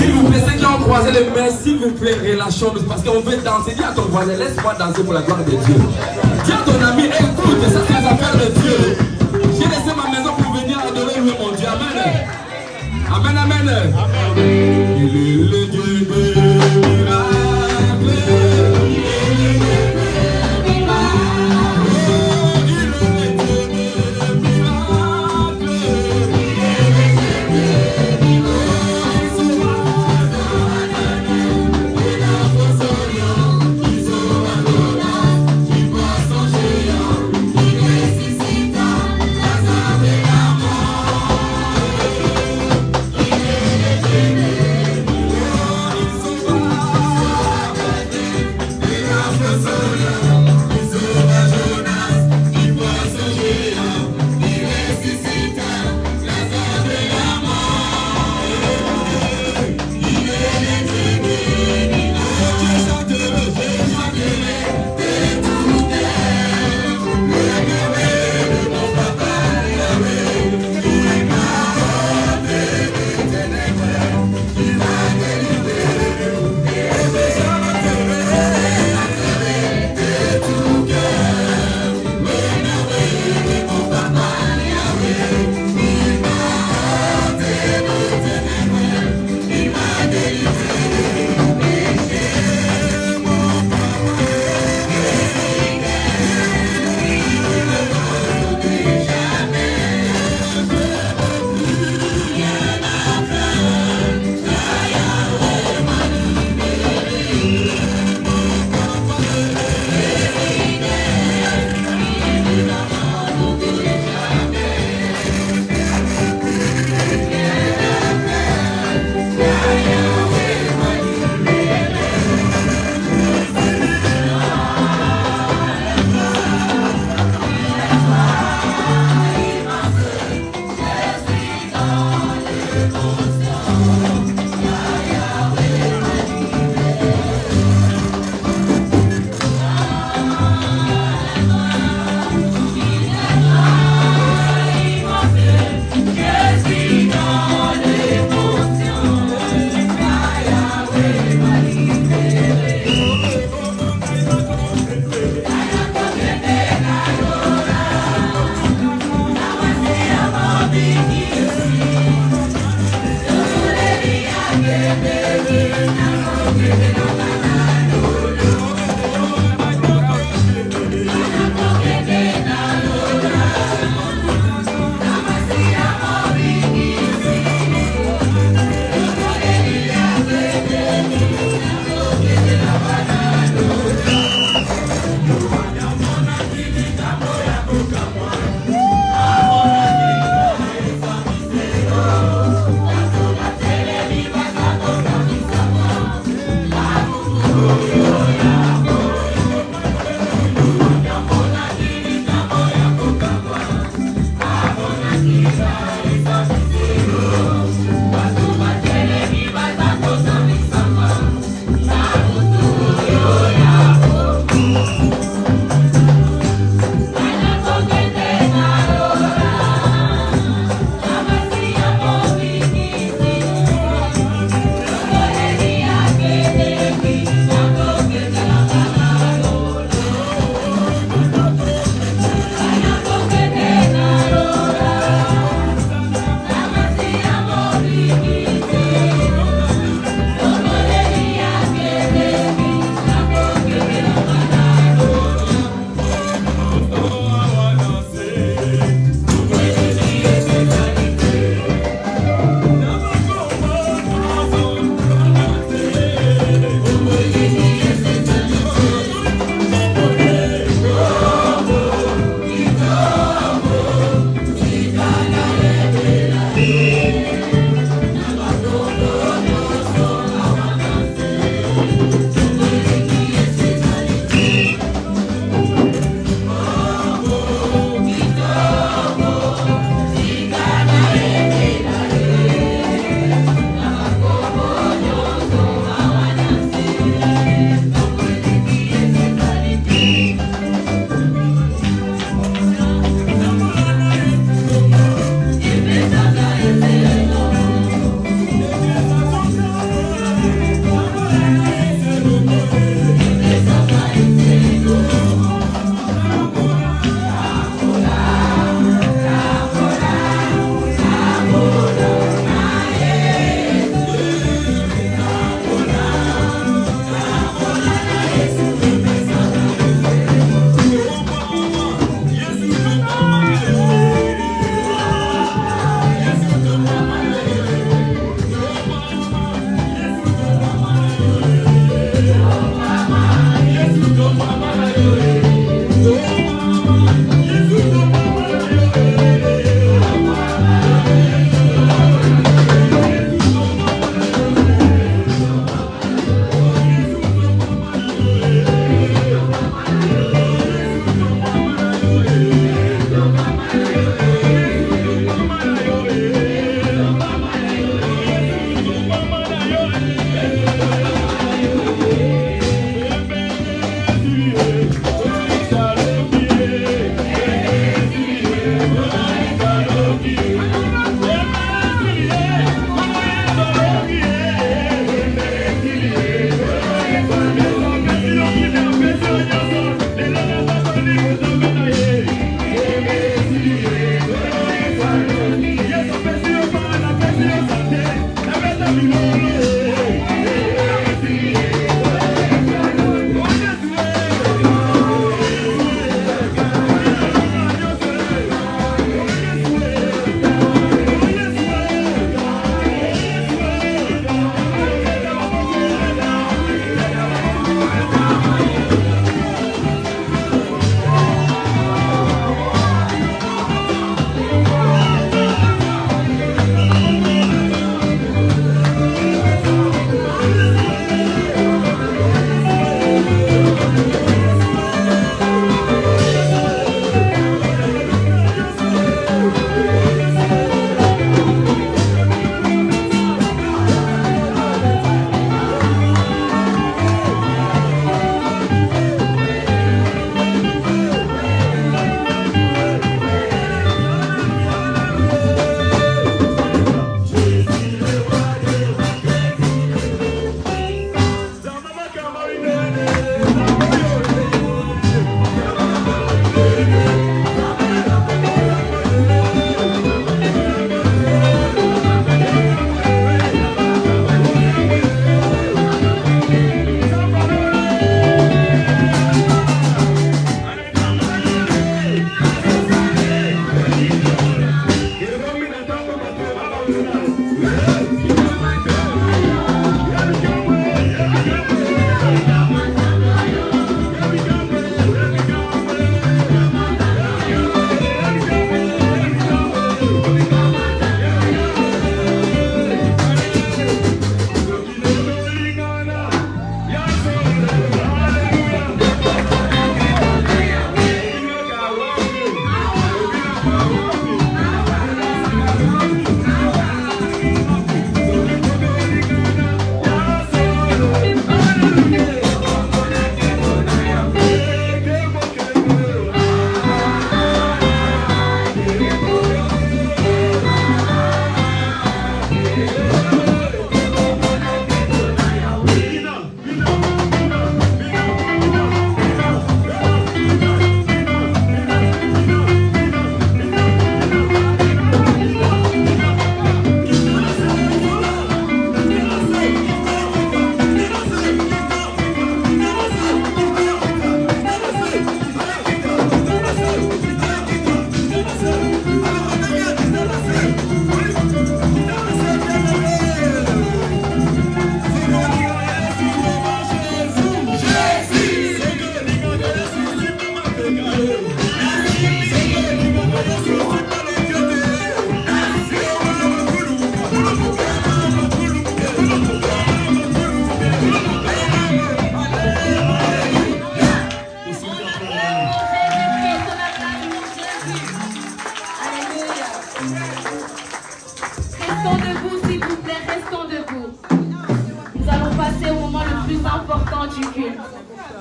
S'il vous plaît, ceux qui ont croisé les mains, s'il vous plaît, relâchons-nous parce qu'on veut danser. Dis à ton voisin, laisse-moi danser pour la gloire de Dieu. Dis à ton ami, écoute, ça c'est les affaires de Dieu. J'ai laissé ma maison pour venir adorer mon Dieu. Amen. Amen, amen. Il est le Dieu des miracles.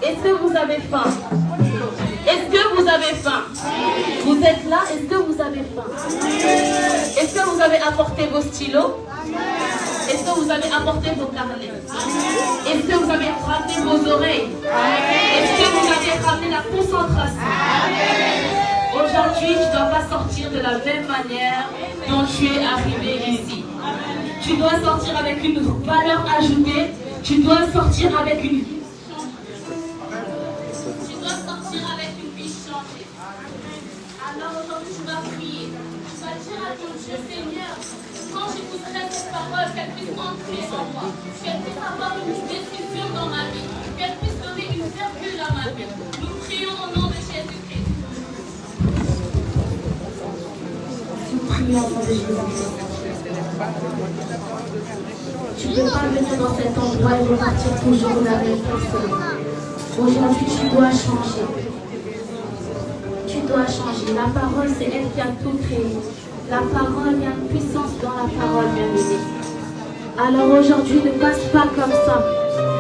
Est-ce que vous avez faim? Est-ce que vous avez faim? Vous êtes là? Est-ce que vous avez faim? Est-ce que vous avez apporté vos stylos? Est-ce que vous avez apporté vos carnets? Est-ce que vous avez ramené vos oreilles? Est-ce que vous avez ramené la concentration? Aujourd'hui, tu ne dois pas sortir de la même manière dont tu es arrivé ici. Tu dois sortir avec une valeur ajoutée. Tu dois sortir avec une vie. Tu dois sortir avec une vie changée. Alors aujourd'hui, tu vas prier. Tu vas dire à ton Dieu, Seigneur, quand j'écouterai cette parole, qu'elle puisse entrer en moi, qu'elle puisse avoir une décision dans ma vie, qu'elle puisse donner une virgule à ma vie. Nous prions au nom de Jésus-Christ. Nous prions au nom de Jésus-Christ. Tu ne peux pas venir dans cet endroit et repartir toujours la même personne. Aujourd'hui, tu dois changer. Tu dois changer. La parole, c'est elle qui a tout créé. La parole, il y a une puissance dans la parole, bien-aimée. Alors aujourd'hui, ne passe pas comme ça.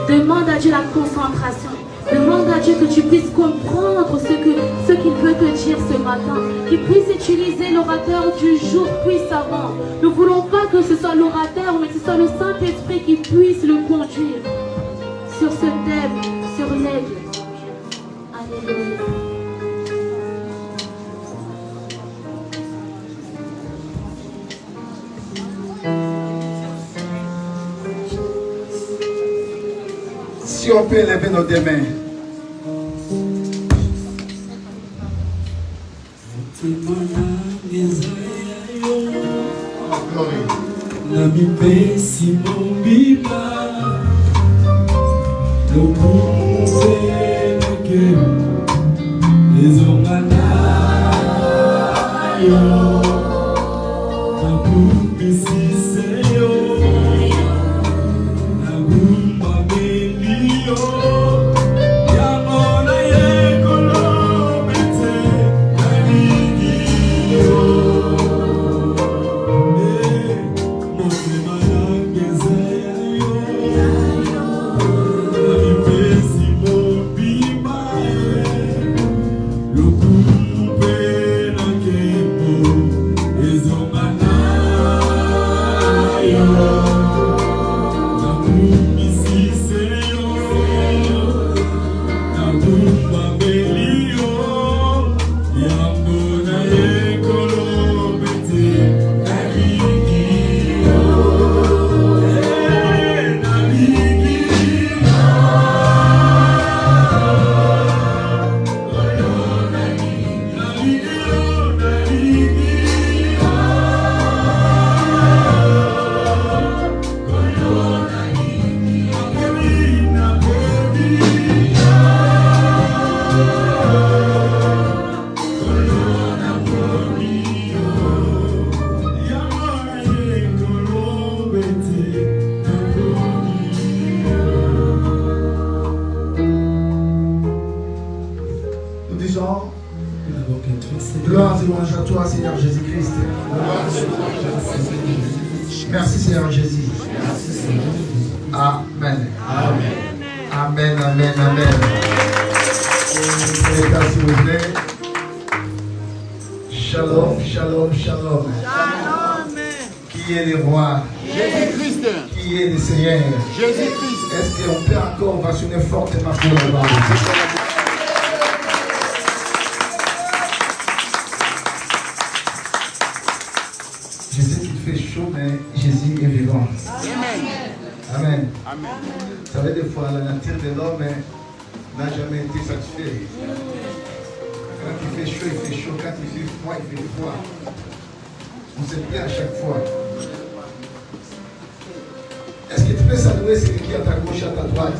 Demande à Dieu la concentration. Demande à Dieu que tu puisses comprendre ce qu'il veut te dire ce matin. Qu'il puisse utiliser l'orateur du jour puissamment. Nous ne voulons pas que ce soit l'orateur, mais que ce soit le Saint-Esprit qui puisse le conduire sur ce thème, sur l'aigle. Alléluia. Si on peut élever nos deux mains. Gloire et louange à toi, Seigneur Jésus-Christ. Merci, Seigneur Jésus. Amen. Amen. Amen, amen, amen. S'il vous plaît. Shalom, shalom, shalom. Qui est le roi? Jésus-Christ. Qui est le Seigneur? Jésus-Christ. Est-ce qu'on peut encore ovationner fortement pour la gloire de Dieu? Je sais qu'il fait chaud, mais Jésus est vivant. Amen. Amen. Vous savez, des fois, la nature de l'homme n'a jamais été satisfaite. Quand il fait chaud, il fait chaud. Quand il fait froid, il fait froid. On se plaît à chaque fois. Est-ce que tu peux saluer celui qui est à ta gauche, à ta droite?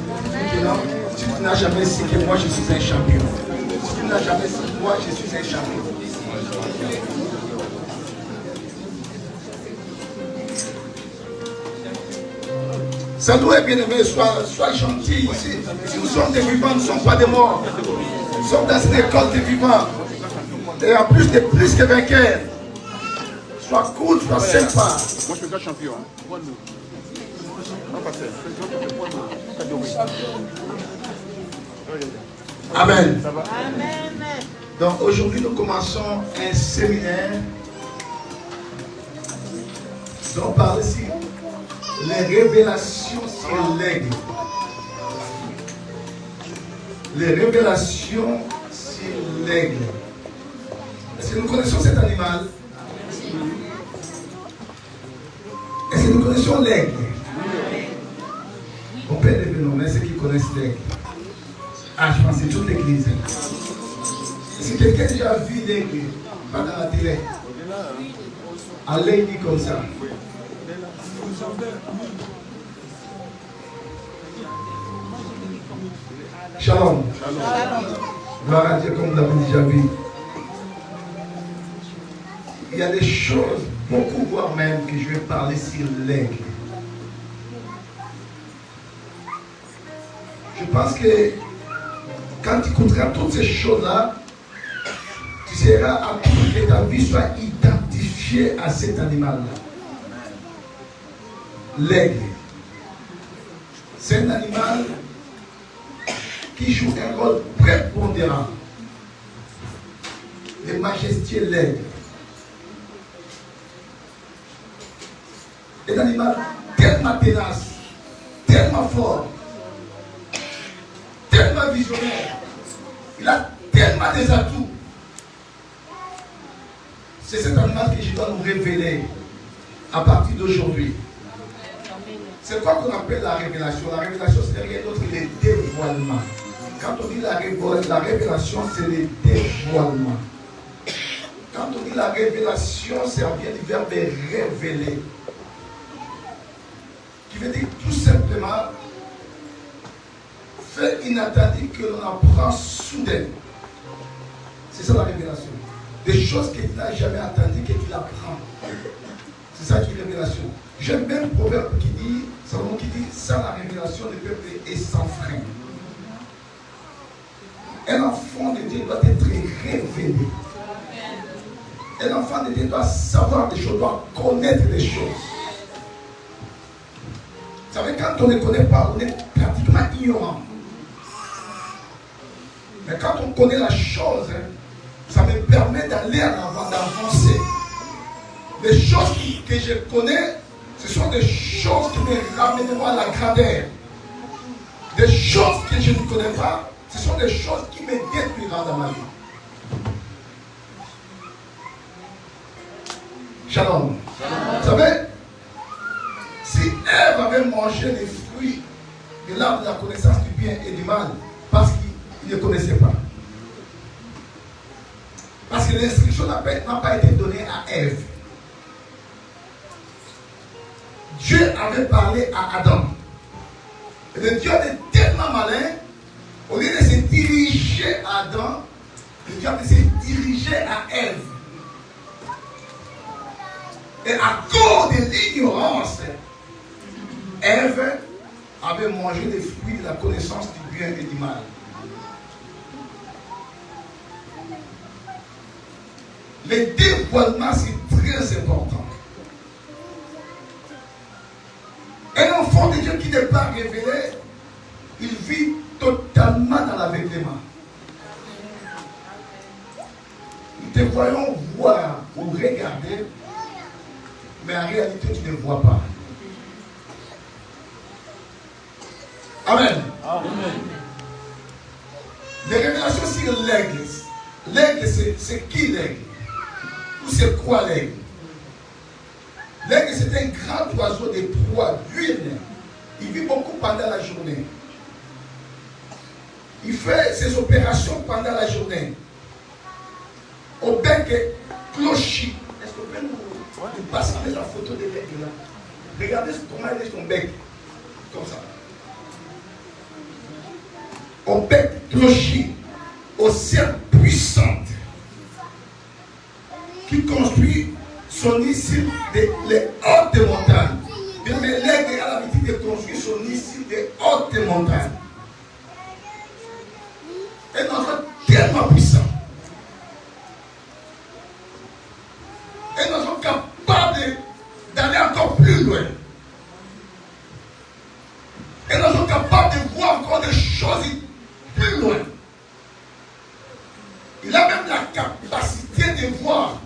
Si tu n'as jamais su que moi je suis un champion. Si tu n'as jamais su que moi je suis un champion. Saluez, bien-aimés, sois gentils ici. Si nous sommes des vivants, nous ne sommes pas des morts. Nous sommes dans une école des vivants. Et en plus de plus que vainqueurs. Sois cool, sois sympa. Moi, je suis un champion. Amen. Donc aujourd'hui, nous commençons un séminaire dont on parle ici les révélations sur l'aigle. Les révélations sur l'aigle. Est-ce que nous connaissons cet animal? Est-ce que nous connaissons l'aigle? On peut lever nos mains, ceux qui connaissent l'aigle. Ah, je pense que c'est toute l'église. Est-ce que quelqu'un a déjà vu l'aigle? Pas dans la télé. À l'aigle comme ça. Shalom. Gloire à Dieu comme vous l'avez déjà vu. Il y a des choses, beaucoup voire même, que je vais parler sur l'aigle. Je pense que quand tu écouteras toutes ces choses-là, tu seras à tout que ta vie soit identifiée à cet animal-là. L'aigle. C'est un animal qui joue un rôle prépondérant. Le majestueux l'aigle. Un animal tellement ténace, tellement fort, tellement visionnaire. Il a tellement des atouts. C'est cet animal que je dois nous révéler à partir d'aujourd'hui. C'est quoi qu'on appelle la révélation? La révélation, c'est rien d'autre que les dévoilements. Quand on dit la révélation, c'est les dévoilements. Quand on dit la révélation, c'est en vient du verbe révéler. Qui veut dire tout simplement fait inattendu que l'on apprend soudain. C'est ça la révélation. Des choses que tu n'as jamais attendues, que tu apprends. C'est ça qui est révélation. J'aime bien le proverbe qui dit, Salomon qui dit, sans la révélation, le peuple est sans frein. Un enfant de Dieu doit être révélé. Un enfant de Dieu doit savoir des choses, doit connaître des choses. Vous savez, quand on ne connaît pas, on est pratiquement ignorant. Mais quand on connaît la chose, ça me permet d'aller en avant, d'avancer. Les choses que je connais, ce sont des choses qui me ramèneront à la grandeur. Des choses que je ne connais pas, ce sont des choses qui me détruiront dans ma vie. Shalom. Vous savez, si Ève avait mangé les fruits de l'arbre de la connaissance du bien et du mal, parce qu'il ne connaissait pas. Parce que l'instruction n'a pas été donnée à Ève. Dieu avait parlé à Adam. Et le Dieu était tellement malin, au lieu de se diriger à Adam, le Dieu avait se diriger à Ève. Et à cause de l'ignorance, Ève avait mangé les fruits de la connaissance du bien et du mal. Le dévoilement, c'est très important. Un enfant de Dieu qui n'est pas révélé, il vit totalement dans l'aveuglement. Nous te voyons voir ou regarder, mais en réalité, tu ne vois pas. Amen. Amen. Les révélations sur l'aigle. L'aigle, c'est qui l'aigle? Ou c'est quoi l'aigle? L'aigle, c'est un grand oiseau de proie d'huile. Il vit beaucoup pendant la journée. Il fait ses opérations pendant la journée. Au bec clocher. Est-ce que vous pouvez nous passer la photo de l'aigle là? Regardez comment il est son bec. Comme ça. Au bec clocher. Aux cercles puissantes. Qui construit son nid sur les hautes montagnes. Mais l'aigle a l'habitude de construire son nid sur des hautes montagnes. Un oiseau tellement puissant. Un oiseau capable d'aller encore plus loin. Un oiseau capable de voir encore des choses plus loin. Il a même la capacité de voir.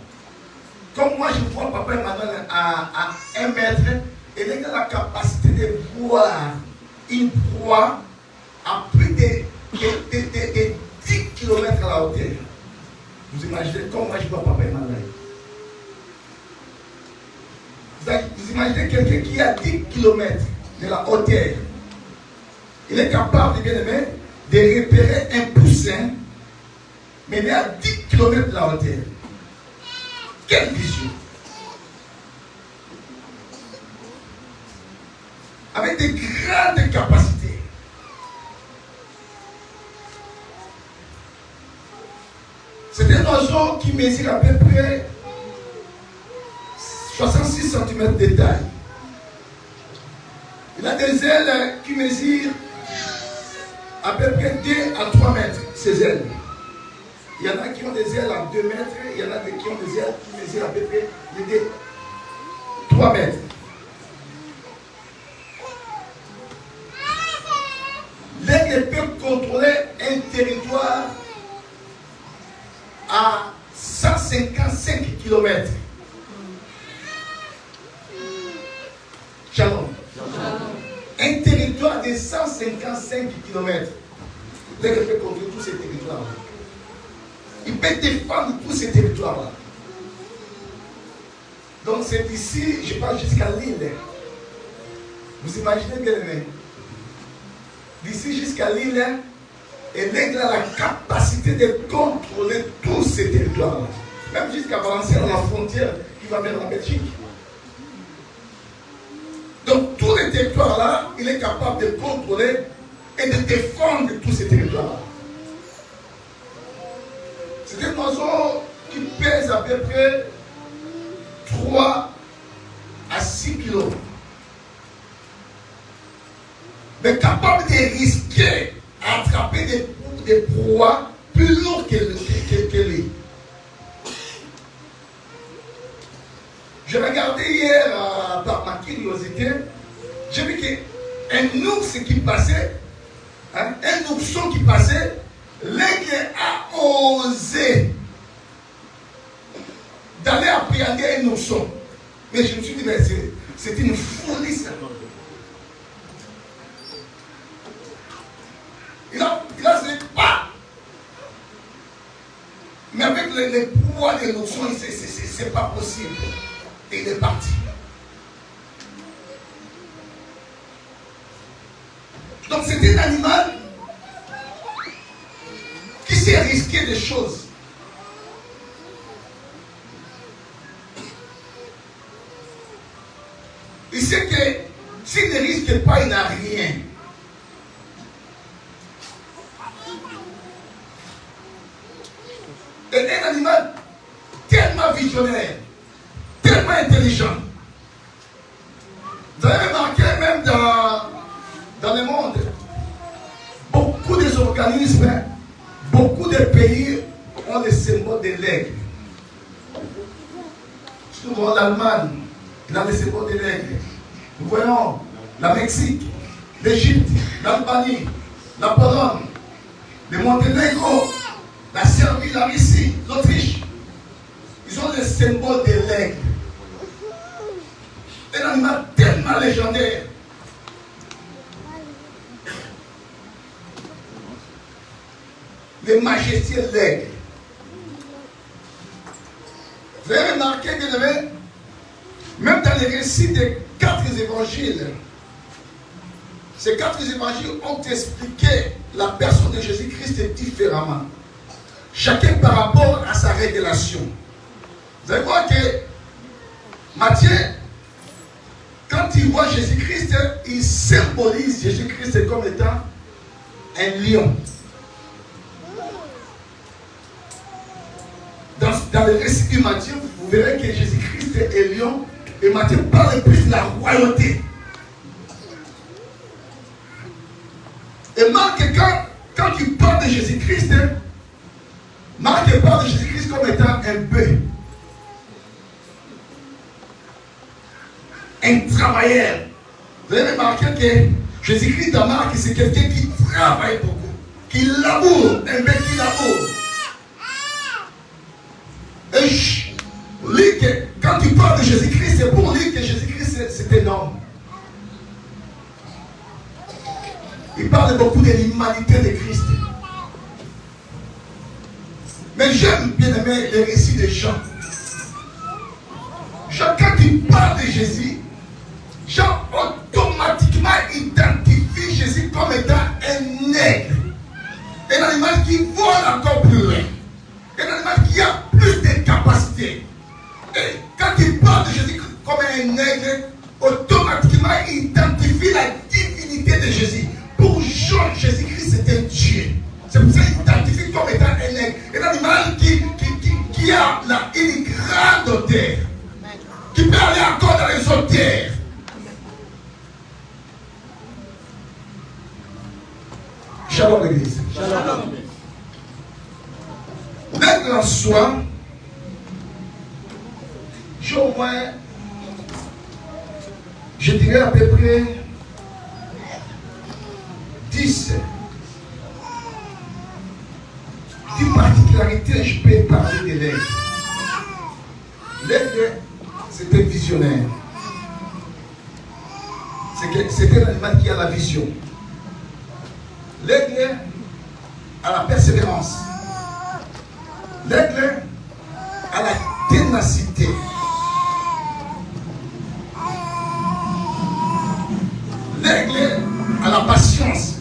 Comme moi, je vois papa Emmanuel à 1 mètre, et il a la capacité de voir une proie à plus de 10 km à la hauteur. Vous imaginez comme moi, je vois papa Emmanuel. Vous imaginez quelqu'un qui est à 10 km de la hauteur. Il est capable, bien aimé, de repérer un poussin, mais il est à 10 km de la hauteur. Quelle vision! Avec des grandes capacités. C'est un oiseau qui mesure à peu près 66 cm de taille. Il a des ailes qui mesurent à peu près 2 à 3 mètres, ces ailes. Il y en a qui ont des ailes à 2 mètres, il y en a qui ont des ailes qui mesurent à peu près 3 mètres. L'aigle peut contrôler un territoire à 155 km. Shalom. Un territoire de 155 km. L'aigle peut contrôler tous ces territoires. Il peut défendre tous ces territoires-là. Donc c'est ici, je parle jusqu'à l'île. Vous imaginez bien aimé, d'ici jusqu'à l'île, et l'aigle a la capacité de contrôler tous ces territoires-là. Même jusqu'à Valenciennes, la frontière qui va vers la Belgique. Donc tous les territoires-là, il est capable de contrôler et de défendre tous ces territoires-là. C'est un oiseau qui pèse à peu près 3 à 6 kilos. Mais capable de risquer à attraper des proies plus lourdes que lui. Je regardais hier par ma curiosité, j'ai vu qu'un ours qui passait, un ourson qui passait, l'aigle a osé d'aller appréhender un ourson. Mais je me suis dit, c'est une folie ça. Il a dit pas. Mais avec les pouvoirs de l'ourson, c'est pas possible. Et il est parti. Donc c'est un animal qui s'est risqué des choses. Il sait que s'il ne risque pas, il n'a rien. Et un animal tellement visionnaire, tellement intelligent. Vous avez remarqué même dans le monde, beaucoup des organismes, beaucoup de pays ont le symbole de l'aigle. Souvent l'Allemagne, il a le symbole de l'aigle. Nous voyons la Mexique, l'Égypte, l'Albanie, la Pologne, le Monténégro, la Serbie, la Russie, l'Autriche. Ils ont le symbole de l'aigle. Un animal tellement légendaire. Le majestueux l'aigle. Vous avez remarqué que même dans les récits des 4 évangiles, ces 4 évangiles ont expliqué la personne de Jésus-Christ différemment. Chacun par rapport à sa révélation. Vous allez voir que Matthieu, quand il voit Jésus-Christ, il symbolise Jésus-Christ comme étant un lion. Dans le récit de Matthieu, vous verrez que Jésus-Christ est lion et Matthieu parle plus de la royauté. Et Marc, quand il parle de Jésus-Christ, Marc parle de Jésus-Christ comme étant un bœuf. Un travailleur. Vous avez remarqué que Jésus-Christ dans Marc, c'est quelqu'un qui travaille beaucoup, qui laboure, un bœuf qui laboure. Et lui, quand il parle de Jésus-Christ, c'est pour lui que Jésus-Christ c'est un homme. Il parle beaucoup de l'humanité de Christ. Mais j'aime bien aimer les récits de Jean. Jean, quand il parle de Jésus, Jean automatiquement identifie Jésus comme étant un aigle. Un animal qui vole encore plus loin. Un animal qui a plus de capacités. Et quand il parle de Jésus comme un aigle, automatiquement il identifie la divinité de Jésus. Pour Jean, Jésus-Christ c'est un Dieu. C'est pour ça qu'il identifie comme étant un aigle. Un animal qui a une grande odeur. Qui peut aller encore dans les odeurs. Shalom l'église. Shalom. L'aigle en soi, j'ai au moins, je dirais à peu près 10 particularités, je peux parler de l'aigle. L'aigle, c'est un visionnaire. C'est un animal qui a la vision. L'aigle a la persévérance. L'aigle a la ténacité. L'aigle a la patience.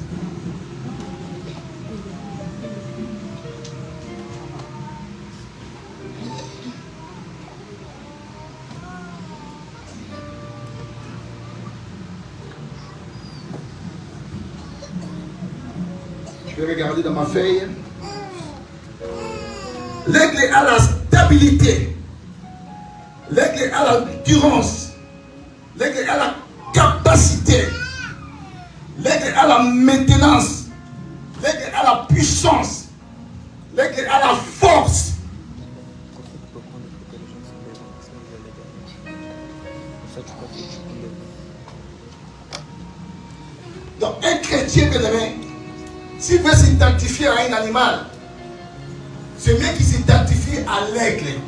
Je vais regarder dans ma feuille. L'aigle a la stabilité. L'aigle a l'endurance. L'aigle a la capacité. L'aigle a la maintenance. L'aigle a la puissance. L'aigle a la force. Donc un chrétien bien aimé, s'il veut s'identifier à un animal, c'est mieux qu'il s'identifie à l'aigle.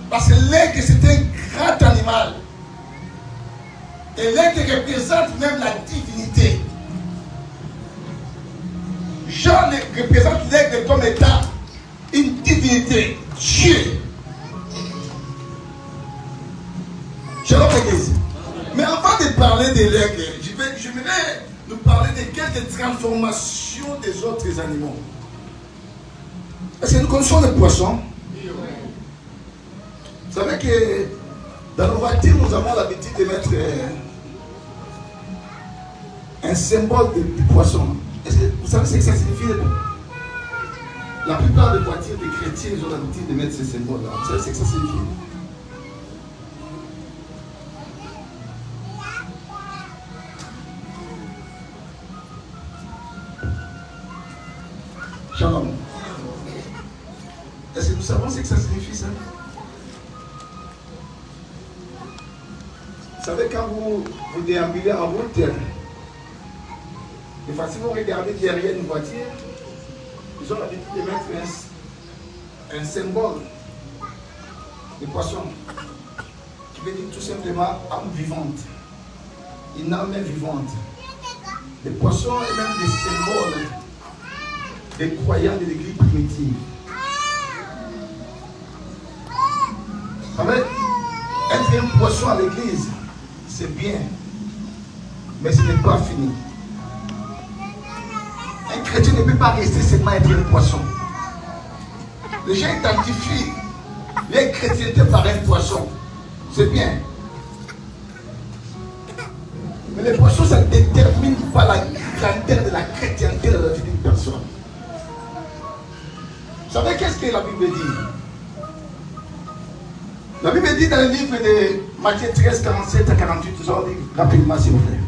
Parce que l'aigle c'est un grand animal. Et l'aigle représente même la divinité. Jean représente l'aigle comme étant une divinité, Dieu. Shalom l'église. Mais avant de parler de l'aigle, je voudrais nous parler de quelques transformations des autres animaux. Est-ce que nous connaissons les poissons? Vous savez que dans nos voitures, nous avons l'habitude de mettre un symbole du poisson. Est-ce que vous savez ce que ça signifie? La plupart des voitures des chrétiens, ils ont l'habitude de mettre ce symbole-là. Vous savez ce que ça signifie? Shalom. Est-ce que nous savons ce que ça signifie, ça? Vous savez, quand vous déambulez en route, et si vous regardez derrière une voiture, ils ont l'habitude de mettre un symbole de poisson qui veut dire tout simplement âme vivante, une âme vivante. Les poissons et même des symboles des croyants de l'église primitive. Vous savez, être un poisson à l'église, c'est bien, mais ce n'est pas fini. Un chrétien ne peut pas rester seulement être un poisson. Les gens identifient les chrétientés par un poisson. C'est bien. Mais les poissons, ça ne détermine pas la grandeur de la chrétienté de la vie d'une personne. Vous savez qu'est-ce que la Bible dit? La Bible dit dans le livre de Matthieu 13, 47 à 48, vous en dites rapidement s'il vous plaît.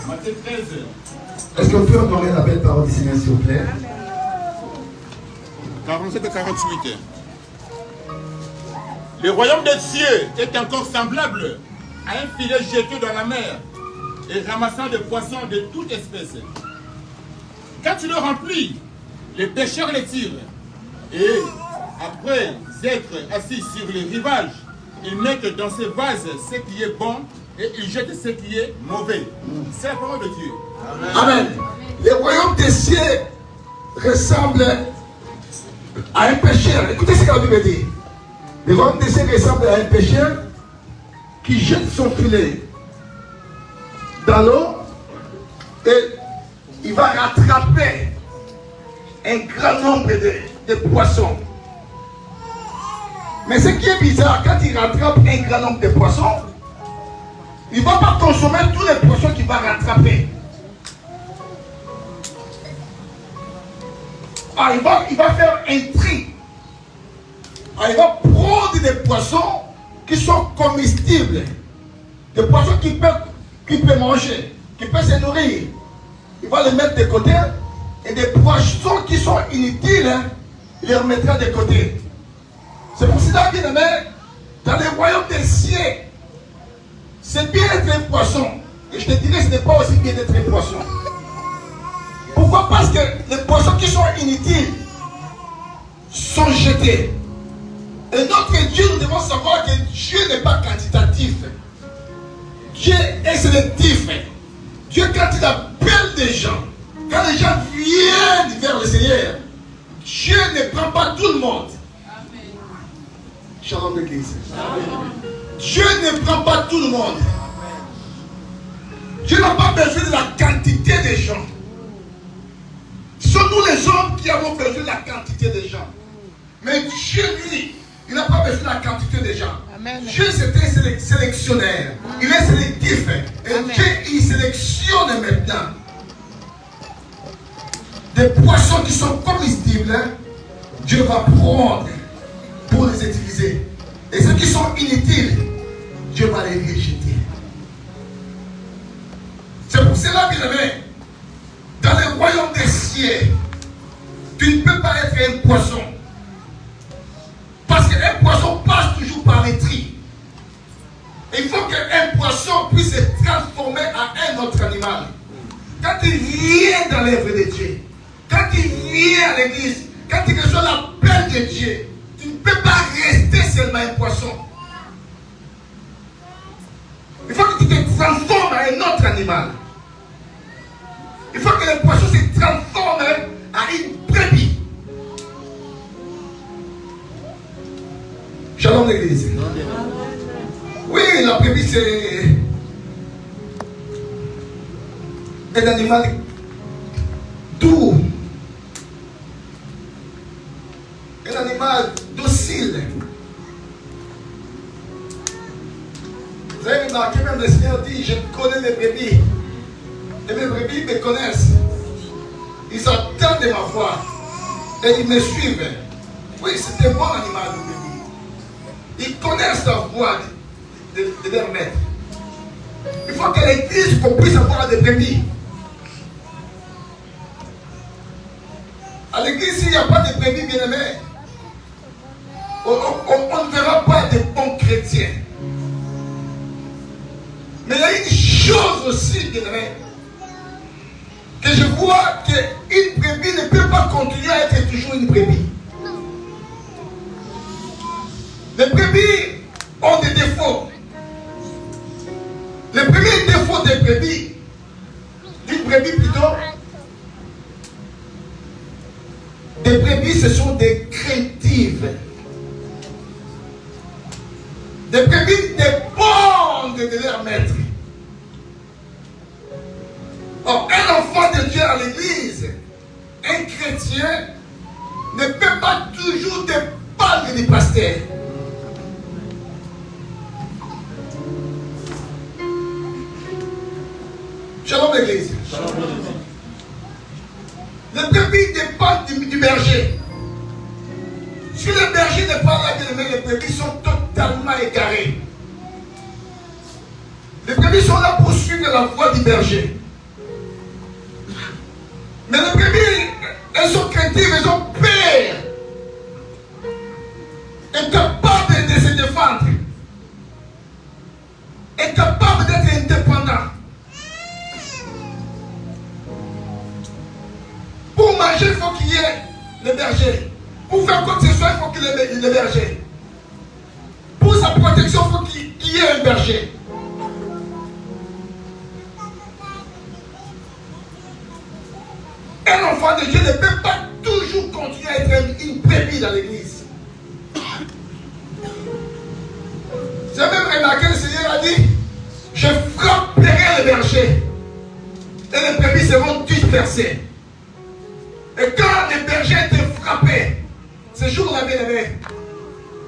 Matthieu 13. Est-ce qu'on peut honorer la belle parole du Seigneur s'il vous plaît? 47 et 48. Le royaume des cieux est encore semblable à un filet jeté dans la mer et ramassant des poissons de toute espèce. Quand tu le remplis, les pêcheurs les tirent. Et après être assis sur le rivage, ils mettent dans ces vases ce qui est bon et ils jettent ce qui est mauvais. C'est la parole de Dieu. Amen. Le royaume des cieux ressemble à un pêcheur. Écoutez ce que la Bible dit. Le royaume des cieux ressemble à un pêcheur qui jette son filet dans l'eau et il va rattraper un grand nombre de poissons. Mais ce qui est bizarre, quand il rattrape un grand nombre de poissons, il ne va pas consommer tous les poissons qu'il va rattraper. Ah, il va faire un tri. Ah, il va prendre des poissons qui sont comestibles. Des poissons qu'il peut manger, qu'il peut se nourrir. Il va les mettre de côté. Et des poissons qui sont inutiles, il les remettra de côté. C'est pour cela, bien aimé, dans les royaumes des cieux, c'est bien d'être un poisson. Et je te dirais, ce n'est pas aussi bien d'être un poisson. Pourquoi? Parce que les poissons qui sont inutiles sont jetés. Et notre Dieu, nous devons savoir que Dieu n'est pas quantitatif. Dieu est sélectif. Dieu, quand il appelle des gens, quand les gens viennent vers le Seigneur, Dieu ne prend pas tout le monde. Shalom l'église. Dieu ne prend pas tout le monde. Dieu n'a pas besoin de la quantité des gens. Ce sont nous les hommes qui avons besoin de la quantité des gens. Mais Dieu, lui, il n'a pas besoin de la quantité des gens. Amen. Dieu, c'est un sélectionneur. Il est sélectif. Et Amen. Dieu, il sélectionne maintenant des poissons qui sont comestibles. Dieu va prendre pour les utiliser. Et ceux qui sont inutiles, Dieu va les rejeter. C'est pour cela, bien aimé, dans le royaume des cieux, tu ne peux pas être un poisson. Parce qu'un poisson passe toujours par les tris. Il faut qu'un poisson puisse se transformer en un autre animal. Quand il vient dans l'œuvre de Dieu, quand il vient à l'église, quand il reçoit l'appel de Dieu, tu ne peux pas rester seulement un poisson. Il faut que tu te transformes en un autre animal. Il faut que le poisson se transforme en une brebis. Shalom l'église. Oui, la brebis c'est un animal doux. Un animal docile. Vous avez remarqué, même le Seigneur dit, je connais les brebis. Et mes brebis me connaissent. Ils entendent ma voix. Et ils me suivent. Oui, c'est un bon animal de brebis. Ils connaissent la voix de leur maître. Il faut que l'église qu'on puisse avoir des brebis. À l'église, s'il n'y a pas de brebis bien-aimés, on ne verra pas de bons chrétiens. Mais il y a une chose aussi, bien-aimés, que je vois qu'une brebis ne peut pas continuer à être toujours une brebis. Les brebis ont des défauts. Le premier défaut des brebis, d'une brebis plutôt, des brebis, ce sont des craintives. Des brebis dépendent de leur maître. Or, un enfant de Dieu à l'église, un chrétien, ne peut pas toujours dépendre du pasteur. Shalom l'église. Les brebis dépendent du berger. Si le berger n'est pas là, les brebis sont totalement égarées. Les brebis sont là pour suivre la voie du berger. Mais les brebis, elles sont craintives, elles ont peur. Incapables de se défendre. Incapables d'être indépendants. Pour manger, il faut qu'il y ait le berger. Pour faire quoi que ce soit, il faut qu'il y ait le berger. Pour sa protection, il faut qu'il y ait un berger. Un enfant de Dieu ne peut pas toujours continuer à être une brebis dans l'église. J'ai même remarqué, le Seigneur a dit, je frapperai les bergers et les brebis seront dispersées. Et quand les bergers étaient frappés, ce jour-là, bien aimé,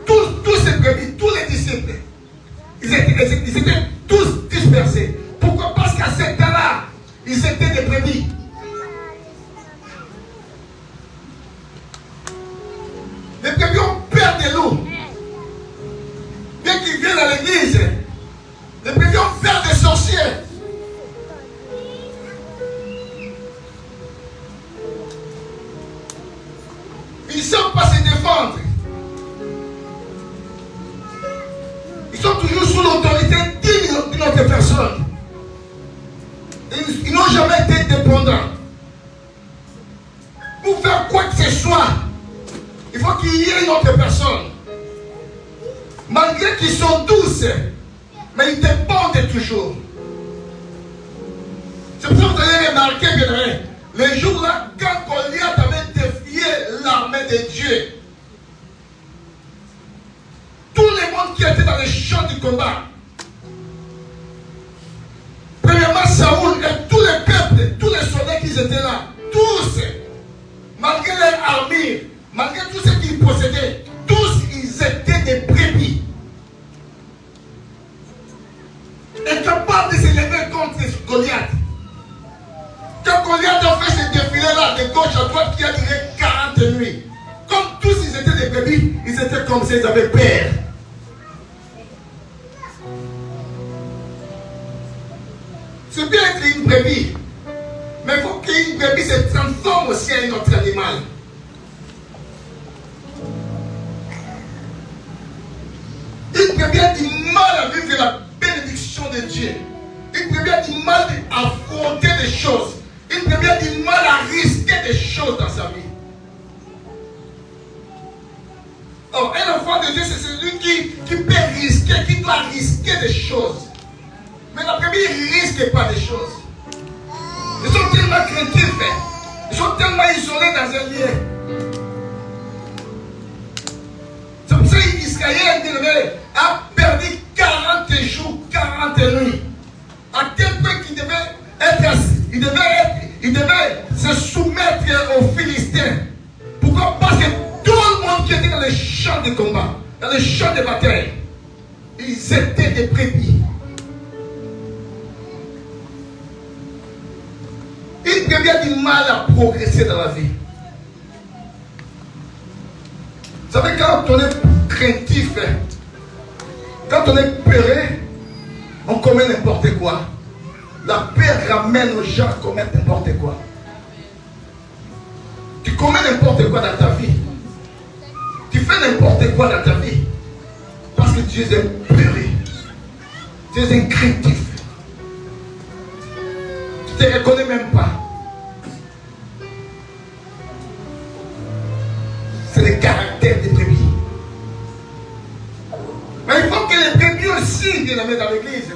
tous ces brebis, tous les disciples, ils étaient tous dispersés. Pourquoi? Parce qu'à ce temps-là, ils étaient des brebis. Les brebis ont peur des loups. Dès qu'ils viennent à l'église, les brebis ont peur des sorciers. Ils ne savent pas se défendre. Ils sont toujours sous l'autorité d'une autre personne. Ils n'ont jamais été dépendants. Pour faire quoi que ce soit, il faut qu'il y ait une autre personne. Malgré qu'ils sont douces, Mais il dépendait toujours. C'est pour ça que vous avez remarqué, bien aimé, les jours-là, quand Goliath avait défié l'armée de Dieu, tout le monde qui était dans les champs du combat, premièrement Saoul et tout le peuple, tous les soldats qui étaient là, tous, malgré leur armure, malgré tout ce qu'ils possédaient, tous ils étaient des brebis. Incapables de se lever contre Goliath. Quand Goliath a fait ce défilé-là, de gauche à droite, qui a duré 40 nuits, comme tous ils étaient des brebis, ils étaient comme s'ils avaient peur. C'est bien être une brebis, mais il faut qu'une brebis se transforme aussi en un autre animal. Une brebis a du mal à vivre la bénédiction de Dieu. Une brebis a du mal à affronter des choses. Une brebis a du mal à risquer des choses dans sa vie. Or, un enfant de Dieu, c'est celui qui peut risquer, qui doit risquer des choses. Mais la brebis ne risque pas des choses. Ils sont tellement craintifs. Ils sont tellement isolés dans un lieu. C'est pour ça qu'Israël a perdu 40 jours, 40 nuits. À tel point qu'il devait se soumettre aux Philistins. Pourquoi? Parce que tout le monde qui était dans les champs de combat, dans les champs de bataille, ils étaient des brebis. Une brebis a du mal à progresser dans la vie. Vous savez, quand on est craintif, quand on est peureux, on commet n'importe quoi. La peur ramène aux gens à commettre n'importe quoi. Tu commets n'importe quoi dans ta vie. Tu fais n'importe quoi dans ta vie. Parce que tu es un peureux. Tu es un craintif. Tu ne te reconnais même pas. C'est le caractère des brebis. Mais il faut que les brebis aussi, bien aimés dans l'église,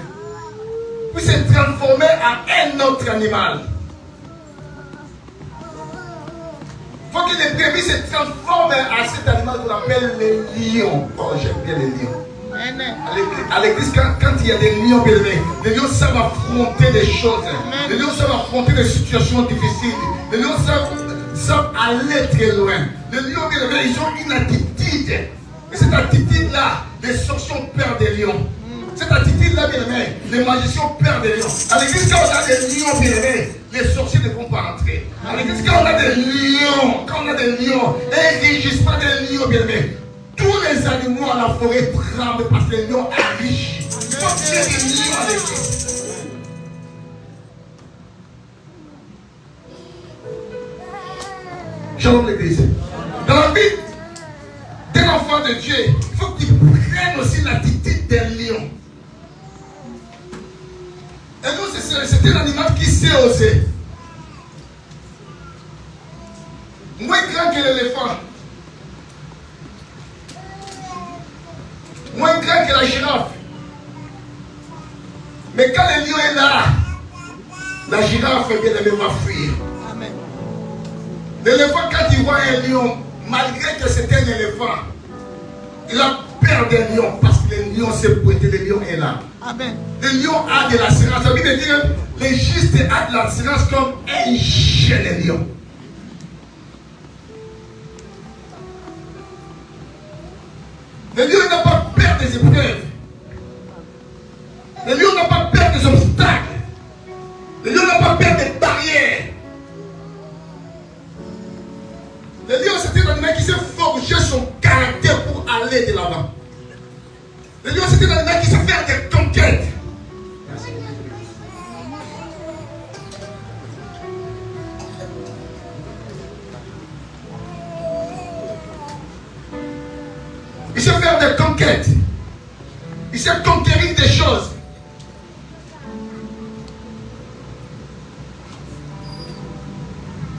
puissent se transformer en un autre animal. Il faut que les brebis se transforment en cet animal qu'on appelle les lions. Oh, j'aime bien les lions. À l'église, quand il y a des lions, bien aimés, les lions savent affronter des choses. Les lions savent affronter des situations difficiles. Les lions savent aller très loin. Les lions, bien aimés, ils ont une attitude. Et cette attitude-là, les sorciers ont peur des lions. Cette attitude-là, bien aimé, les magiciens ont peur des lions. À l'église, quand on a des lions, bien aimé, les sorciers ne vont pas entrer. À l'église, quand on a des lions, et ils ne rugissent pas des lions, bien aimé. Tous les animaux à la forêt tremblent parce que les lions arrivent. Il faut qu'il y ait des lions à l'église. Shalom l'église. Dans la vie d'un enfant de Dieu, il faut qu'il prenne aussi l'attitude d'un lion. Et nous, c'est un animal qui sait oser. Moins grand que l'éléphant. Moins grand que la girafe. Mais quand le lion est là, la girafe bien aimée va fuir. Amen. L'éléphant, quand il voit un lion, malgré que c'est un éléphant, il a peur d'un lion parce que le lion s'est pointé, le lion est là. Amen. Le lion a de l'assurance. Ça veut dire que le juste a de l'assurance comme un jeune lion. Le lion n'a pas peur des épreuves. Le lion n'a pas peur des obstacles. Le lion n'a pas peur des barrières. Le lion, c'était un animal qui s'est forgé son caractère pour aller de l'avant. Le lion, c'était un animal qui sait faire des conquêtes. Il sait faire des conquêtes. Il sait conquérir des choses.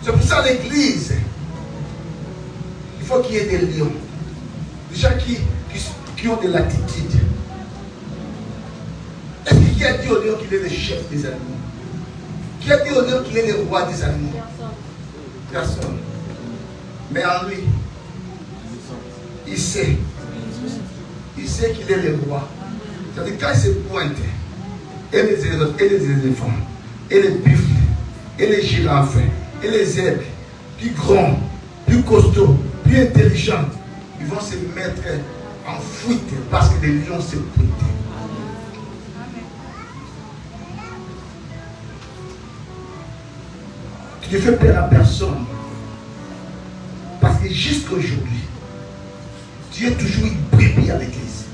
C'est pour ça l'église, il faut qu'il y ait des lions. Des gens qui ont de l'attitude. Qui a dit au lion qu'il est le chef des animaux? Qui a dit au lion qu'il est le roi des animaux? Personne. Mais en lui, il sait qu'il est le roi. C'est-à-dire quand il se pointe, et les éléphants, et les buffles, et les girafes, et les zèbres, plus grands, plus costauds, plus intelligents, ils vont se mettre en fuite parce que les lions se pointent. Tu ne fais peur à personne. Parce que jusqu'à aujourd'hui, tu es toujours une brebis à l'église.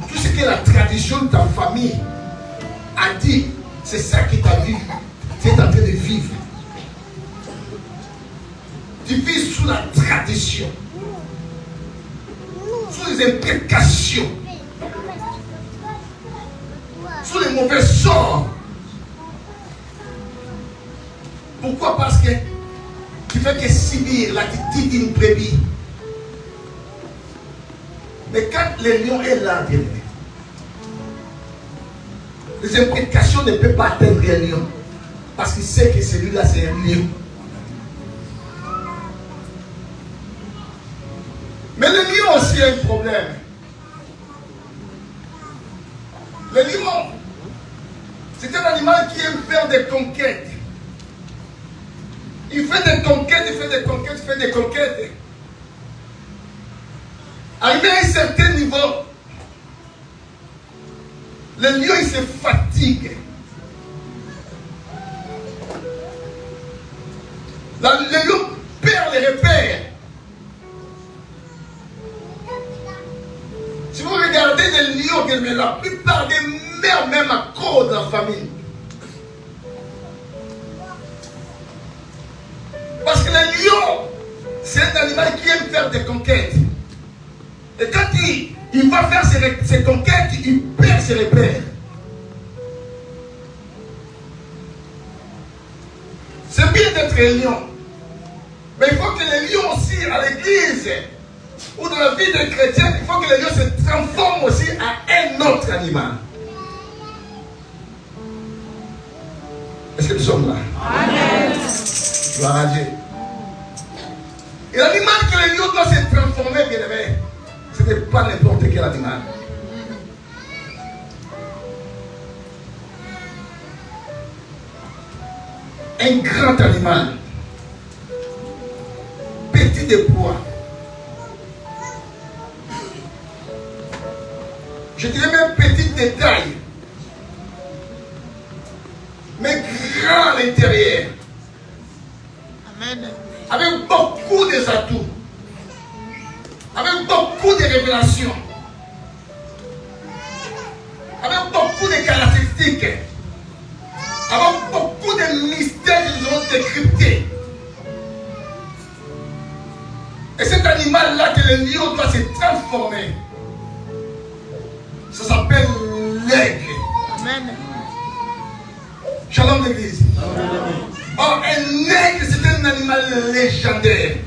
Tout ce que la tradition de ta famille a dit, c'est ça que tu as vu. Tu es en train de vivre. Tu vis sous la tradition, sous les imprécations, sous les mauvais sorts. Pourquoi? Parce que tu fais que subir l'attitude d'une brebis. Mais quand le lion est là, bien aimé, les imprécations ne peuvent pas atteindre un lion. Parce qu'il sait que celui-là, c'est un lion. Mais le lion aussi a un problème. Le lion, c'est un animal qui aime faire des conquêtes. Il fait des conquêtes, il fait des conquêtes, il fait des conquêtes. Arrivé à un certain niveau, le lion il se fatigue. Le lion perd les repères. Si vous regardez des lions, mais la plupart des mères même à cause de la famille. Parce que le lion, c'est un animal qui aime faire des conquêtes. Et quand il va faire ses conquêtes, il perd ses repères. C'est bien d'être un lion. Mais il faut que les lions aussi, à l'église, ou dans la vie des chrétiens, il faut que les lions se transforment aussi à un autre animal. Est-ce que nous sommes là? Amen. Gloire à Dieu. Et l'animal que les lions doivent se transformer, bien aimé, ce n'est pas n'importe quel animal. Un grand animal, petit de poids. Je dirais même petit de taille, mais grand à l'intérieur. Amen. Avec beaucoup d'atouts, avec beaucoup de révélations, avec beaucoup de caractéristiques, avec beaucoup de mystères qui nous ont décryptés. Et cet animal-là que le lion doit se transformer, ça s'appelle l'aigle. Amen. Shalom l'église. Or, un aigle, c'est un animal légendaire.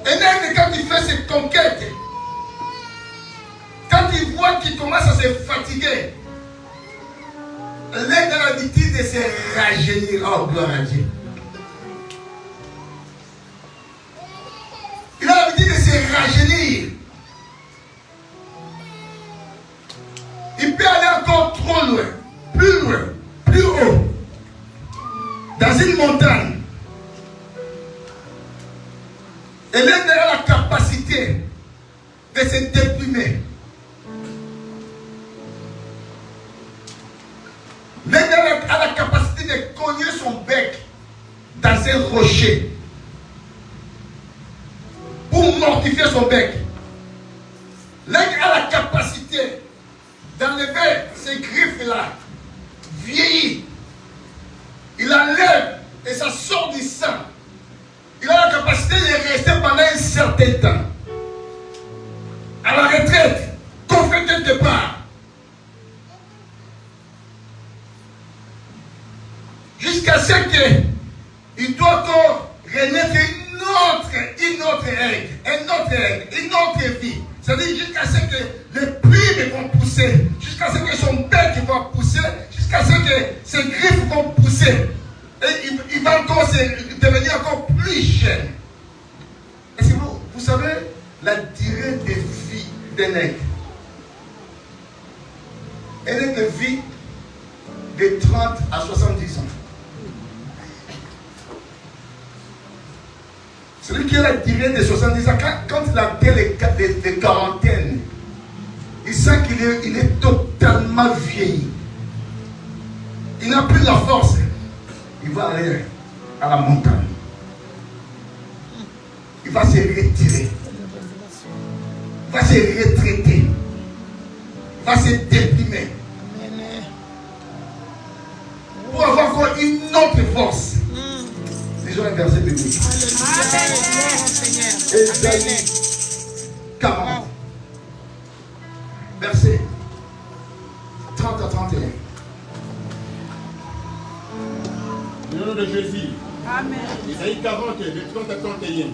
Un aigle, quand il fait ses conquêtes, quand il voit qu'il commence à se fatiguer, l'aigle a l'habitude de se rajeunir. Oh, gloire à Dieu. Il a l'habitude de se rajeunir. Il peut aller encore trop loin, plus haut, dans une montagne. Et l'aigle a la capacité de se déprimer. L'aigle a la capacité de cogner son bec dans un rocher pour mortifier son bec. L'aigle a la capacité d'enlever ces griffes-là, vieillit. Il enlève et ça sort du sang. Il a la capacité de rester pendant un certain temps. À la retraite, qu'on fait quelque part. Jusqu'à ce qu'il doit encore renaître autre vie. C'est-à-dire jusqu'à ce que les plumes vont pousser, jusqu'à ce que son bec va pousser, jusqu'à ce que ses griffes vont pousser. Et il va encore devenir encore plus jeune. Est-ce que vous savez la durée de vie d'un aigle? Un aigle vit de 30 à 70 ans. Celui qui a la durée de 70 ans, quand il atteint les quarantaines, il sent qu'il est totalement vieilli. Il n'a plus la force. Il va aller à la montagne. Il va se retirer. Il va se retraiter. Il va se déprimer. Pour avoir encore une autre force. Lisons un verset biblique. Ésaïe 40. Verset 30 à 31. Au nom de Jésus. Amen. Ésaïe 40, de 30 à 31.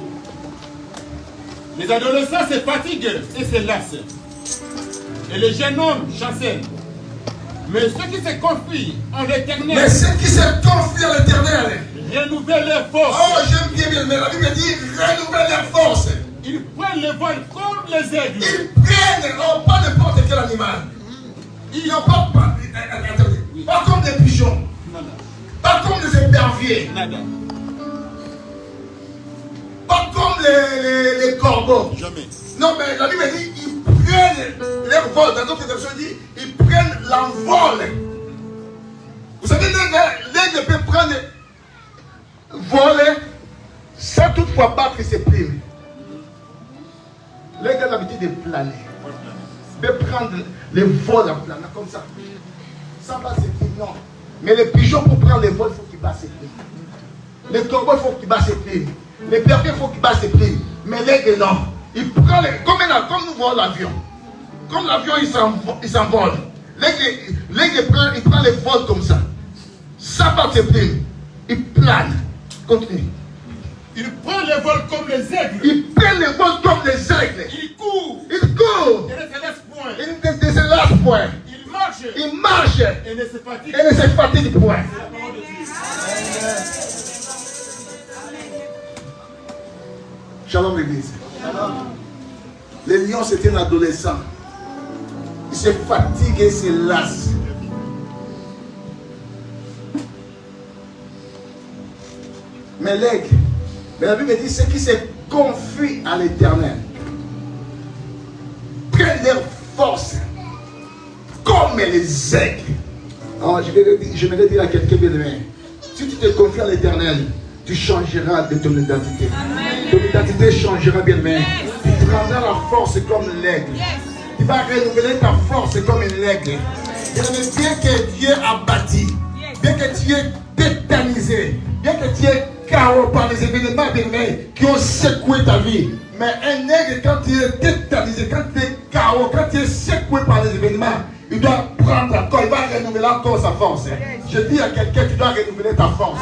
Les adolescents se fatiguent et se lassent. Et les jeunes hommes chancellent. Mais ceux qui se confient en l'éternel. Mais ceux qui se confient en l'éternel. Renouvellent leurs forces. Oh, j'aime bien, mais la Bible dit renouvellent leurs forces. Ils prennent le vol comme les aigles. Ils prennent, non, pas n'importe quel animal. Ils n'ont pas, pas comme des pigeons. Nada. Pas comme des éperviers. Nada. Pas comme les corbeaux. Jamais. Non, mais la Bible dit ils prennent leur vol. Dans d'autres versions, dit ils prennent l'envol. Vous savez, l'aigle peut prendre voler sans toutefois battre ses plumes. L'aigle a l'habitude de planer. Il peut prendre les vols en planant comme ça. Sans battre ses plumes, non. Mais les pigeons, pour prendre les vols, il faut qu'ils battent ses plumes. Les corbeaux, il faut qu'ils battent ses plumes. Les pervers, il faut qu'ils battent ses plumes. Mais l'aigle, non. Il prend les. Comme nous voyons l'avion. Comme l'avion, il s'envole. L'aigle prend les vols comme ça. Sans battre ses plumes. Il plane. Continue. Ils prennent le vol comme les aigles. Il prend les vols comme les aigles. Ils courent. Il court. Et ne se laissent point. Il ne se lasse point. Ils marchent. Il marche. Et ne se fatiguent. Et ne se fatigue point. Shalom l'église. Les lions, c'était un adolescent. Il se fatigue et se lasse. Mais l'aigle, mais la Bible dit ceux qui se confient à l'éternel prennent leur force comme les aigles. Alors, je vais dire à quelqu'un bien aimé, si tu te confies à l'éternel, tu changeras de ton identité. Amen. Ton identité changera bien aimé. Tu prendras la force comme l'aigle. Tu vas renouveler ta force comme l'aigle. Bien que tu es abattu, bien que tu es tétanisé, bien que tu es KO par les événements qui ont secoué ta vie. Mais un aigle, quand tu es tétanisé, quand tu es KO, quand tu es secoué par les événements, il doit prendre encore, il va renouveler encore sa force. Je dis à quelqu'un, tu dois renouveler ta force.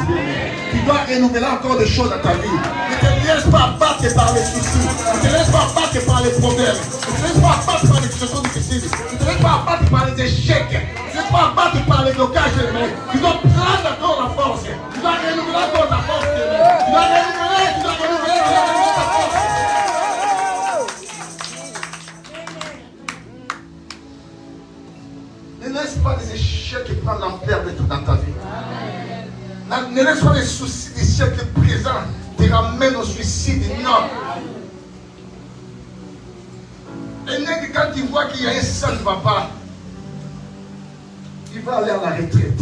Tu dois renouveler encore des choses dans ta vie. Ne te laisse pas battre par les soucis. Ne te laisse pas battre par les problèmes. Ne te laisse pas battre par les situations difficiles. Ne te laisse pas battre par les échecs. Ne te laisse pas battre par les blocages. Tu dois prendre encore la force. Tu dois renouveler encore ta force. Tu dois renouveler ta force. Ne laisse pas les échecs prendre l'ampleur de tout dans ta vie. Amen. Ne laisse pas les soucis, les siècles présents te ramènent au suicide. Non. Un aigle, quand il voit qu'il y a un sang qui ne va pas, il va aller à la retraite.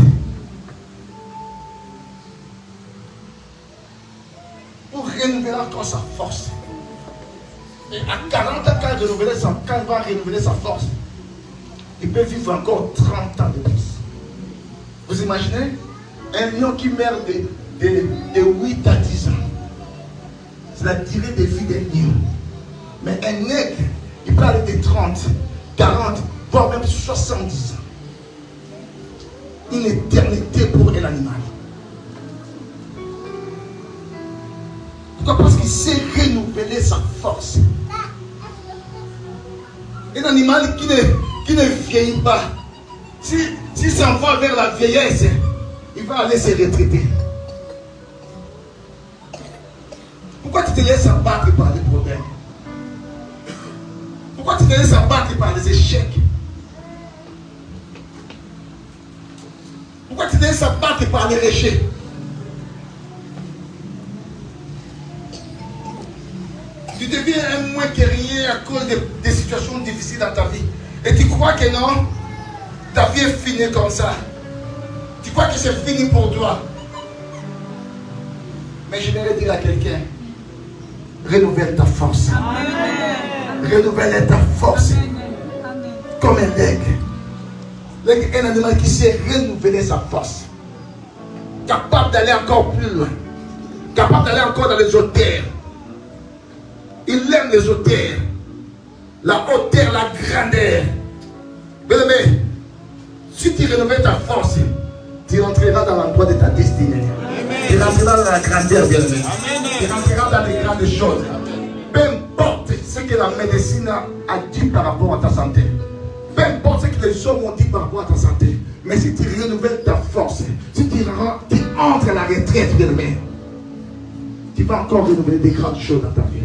Pour renouveler encore sa force. Et à 40 ans, quand il va renouveler sa force, il peut vivre encore 30 ans de plus. Vous imaginez? Un lion qui meurt de 8 à 10 ans. C'est la durée de vie d'un lion. Mais un aigle, il peut aller de 30, 40, voire même 70 ans. Une éternité pour un animal. Pourquoi? Parce qu'il sait renouveler sa force. Un animal qui ne vieillit pas. S'il s'en va vers la vieillesse, il va aller se retraiter. Pourquoi tu te laisses abattre par les problèmes? Pourquoi tu te laisses abattre par les échecs? Pourquoi tu te laisses abattre par les rejets? Tu deviens un moins que rien à cause des situations difficiles dans ta vie. Et tu crois que non, ta vie est finie comme ça. Tu crois que c'est fini pour toi. Mais je vais dire à quelqu'un, renouvelle ta force. Amen. Renouvelle ta force. Amen. Comme un aigle. L'aigle est un animal qui sait renouveler sa force. Capable d'aller encore plus loin. Capable d'aller encore dans les hauteurs. Il aime les hauteurs. La hauteur, la grandeur. Bien-aimé, si tu renouvelles ta force, tu entreras dans l'endroit de ta destinée. Amen. Tu entreras dans la grandeur, bien-aimé. Tu entreras dans les grandes choses. Peu importe ce que la médecine a dit par rapport à ta santé. Peu importe ce que les hommes ont dit par rapport à ta santé. Mais si tu renouvelles ta force, si tu entres à la retraite, bien-aimé, tu vas encore renouveler des grandes choses dans ta vie.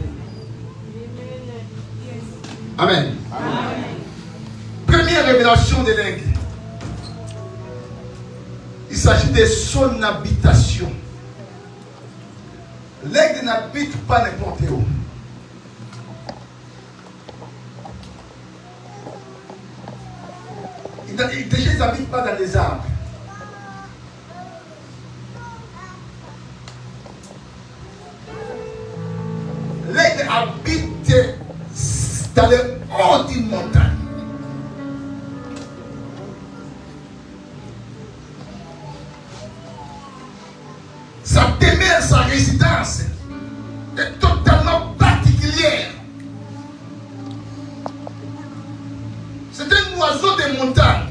Amen. Amen. Première révélation de l'aigle. Il s'agit de son habitation. L'aigle n'habite pas n'importe où. Déjà, ils n'habitent pas dans les arbres. L'aigle habite dans les hauts d'une montagne. Sa demeure, sa résidence est totalement particulière. C'est un oiseau de montagne.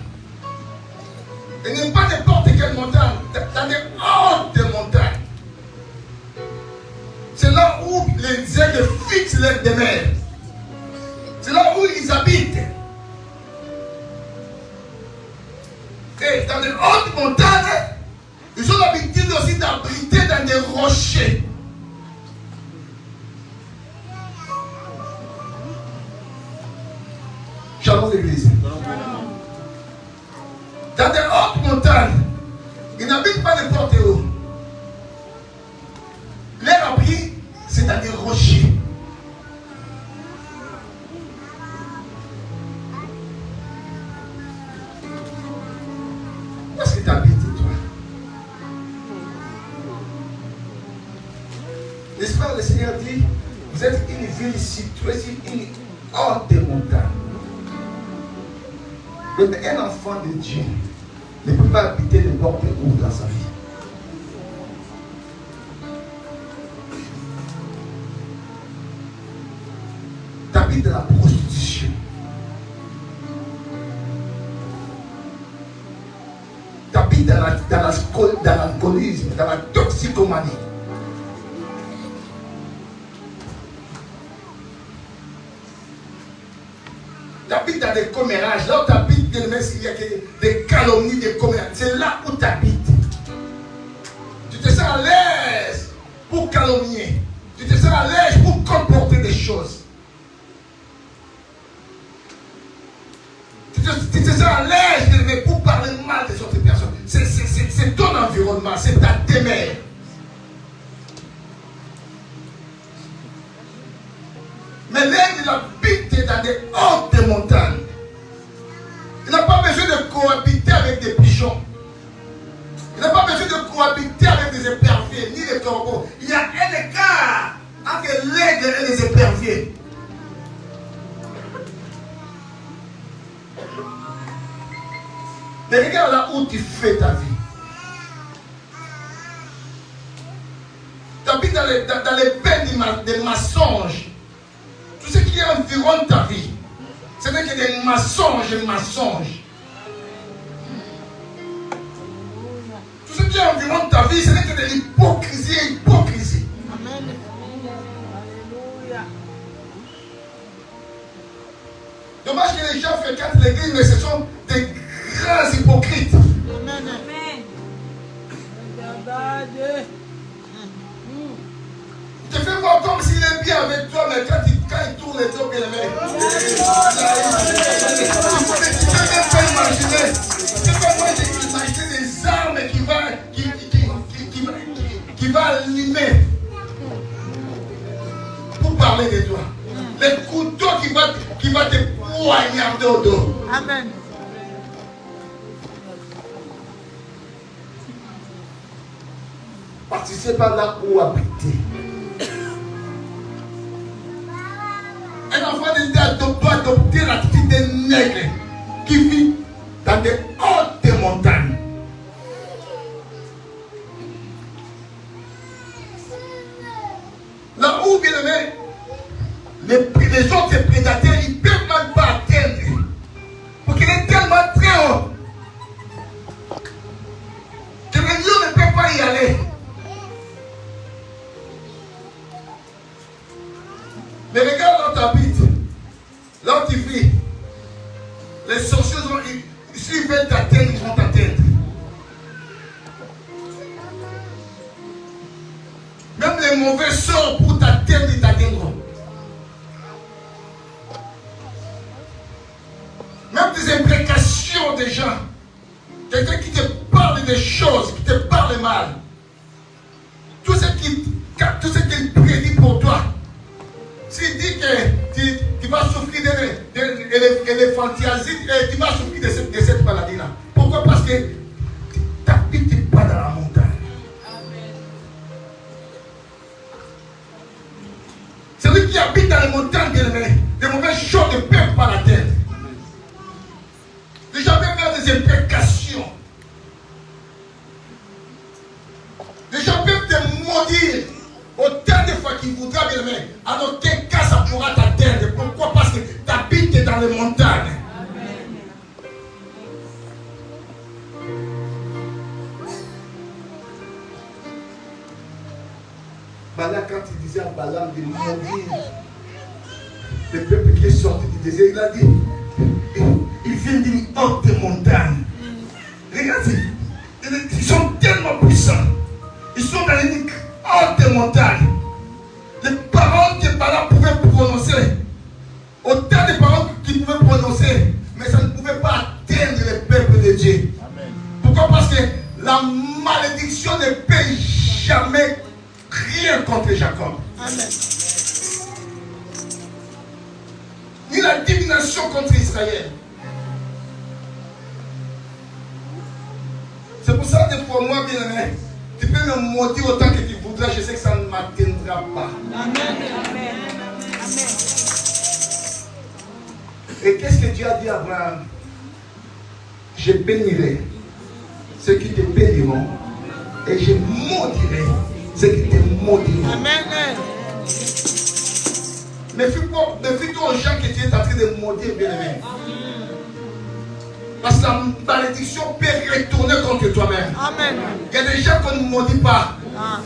Et n'est pas n'importe quelle montagne, dans les hautes montagnes. C'est là où les aigles fixent leur demeure. C'est là où ils habitent. Et dans les hautes montagnes, ils ont l'habitude aussi d'abriter dans des rochers. Shalom l'église. Dans des hautes montagnes, ils n'habitent pas n'importe où. Leur abri, c'est dans des rochers. Où est-ce que tu habites, toi? N'est-ce pas, le Seigneur dit, vous êtes une ville située sur une haute montagne. Mais un enfant de Dieu ne peut pas habiter n'importe où dans sa vie. Tu habites dans la prostitution. Tu habites dans l'alcoolisme, dans la toxicomanie. Tu habites dans des commérages. Là où tu habites, il y a des calomnies, des commérages. C'est là où tu habites. Tu te sens à l'aise pour calomnier. Tu te sens à l'aise pour comporter des choses. Tu te sens à l'aise pour parler mal des autres personnes. C'est ton environnement, c'est ta demeure. Mais l'aigle, il habite dans des hautes montagnes. Il n'a pas besoin de cohabiter avec des pigeons. Il n'a pas besoin de cohabiter avec des éperviers, ni des corbeaux. Il y a un écart entre l'aigle et les éperviers. Mais regarde là où tu fais ta vie. Tu habites dans les peines des mensonges. Tout ce qui environne ta vie, ce n'est que des mensonges. Tout ce qui environne ta vie, ce n'est que de l'hypocrisie. Amen. Dommage que les gens fréquentent l'église, mais ce sont des grands hypocrites. Amen. Il te fait voir comme s'il est bien avec toi, mais quand il tourne les dos, bien aimé. Tu peux même pas imaginer. Tu peux pas imaginer des armes qui va allumer pour parler de toi. Les couteaux qui va te poignarder au dos. Amen. Participez pas là où habiter. Un enfant de Dieu doit adopter l'attitude des nègres qui vit dans des hautes montagnes. Là où, bien aimé, les autres prédateurs, ils ne peuvent même pas atteindre. Parce qu'il est tellement très haut que les lions ne peuvent pas y aller. Mais regarde là où tu habites, là où tu vis. Les sorciers, s'ils veulent t'atteindre, ils vont t'atteindre. Même les mauvais sorts pour t'atteindre, ils t'atteindront. Même des imprécations des gens. Quelqu'un qui te parle des choses, qui te parle mal. Tout ce qu'il prédit pour toi. S'il dit que tu vas souffrir d'éléphantiasis, tu vas souffrir de cette maladie-là. Pourquoi? Parce que tu n'habites pas dans la montagne. Celui qui habite dans les montagnes, bien aimé, des mauvaises choses ne peuvent pas l'atteindre. Les gens peuvent faire des imprécations. Les gens peuvent te maudire autant de fois qu'il voudra, bien aimé. En aucun cas, ça pourra t'atteindre. Pourquoi? Parce que tu habites dans les montagnes. Balak, quand il disait à Balaam de maudire le peuple qui est sorti du désert, il a dit, il vient d'une haute montagne. Regardez, ils sont tellement puissants. Ils sont dans une haute montagne. Les paroles que Balaam pouvait prononcer, autant de paroles qu'il pouvait prononcer, mais ça ne pouvait pas atteindre le peuple de Dieu. Amen. Pourquoi? Parce que la malédiction ne peut jamais rien contre Jacob. Amen. Ni la divination contre Israël. C'est pour ça que pour moi, bien aimé, tu peux me maudire autant que tu voudras, je sais que ça ne m'atteindra pas. Amen. Amen. Amen. Et qu'est-ce que Dieu a dit à Abraham? Je bénirai ceux qui te béniront et je maudirai ceux qui te maudiront. Amen. Méfie-toi aux gens que tu es en train de maudire, bien-aimé. Parce que la malédiction peut retourner contre toi-même. Amen. Il y a des gens qu'on ne maudit pas. Ah.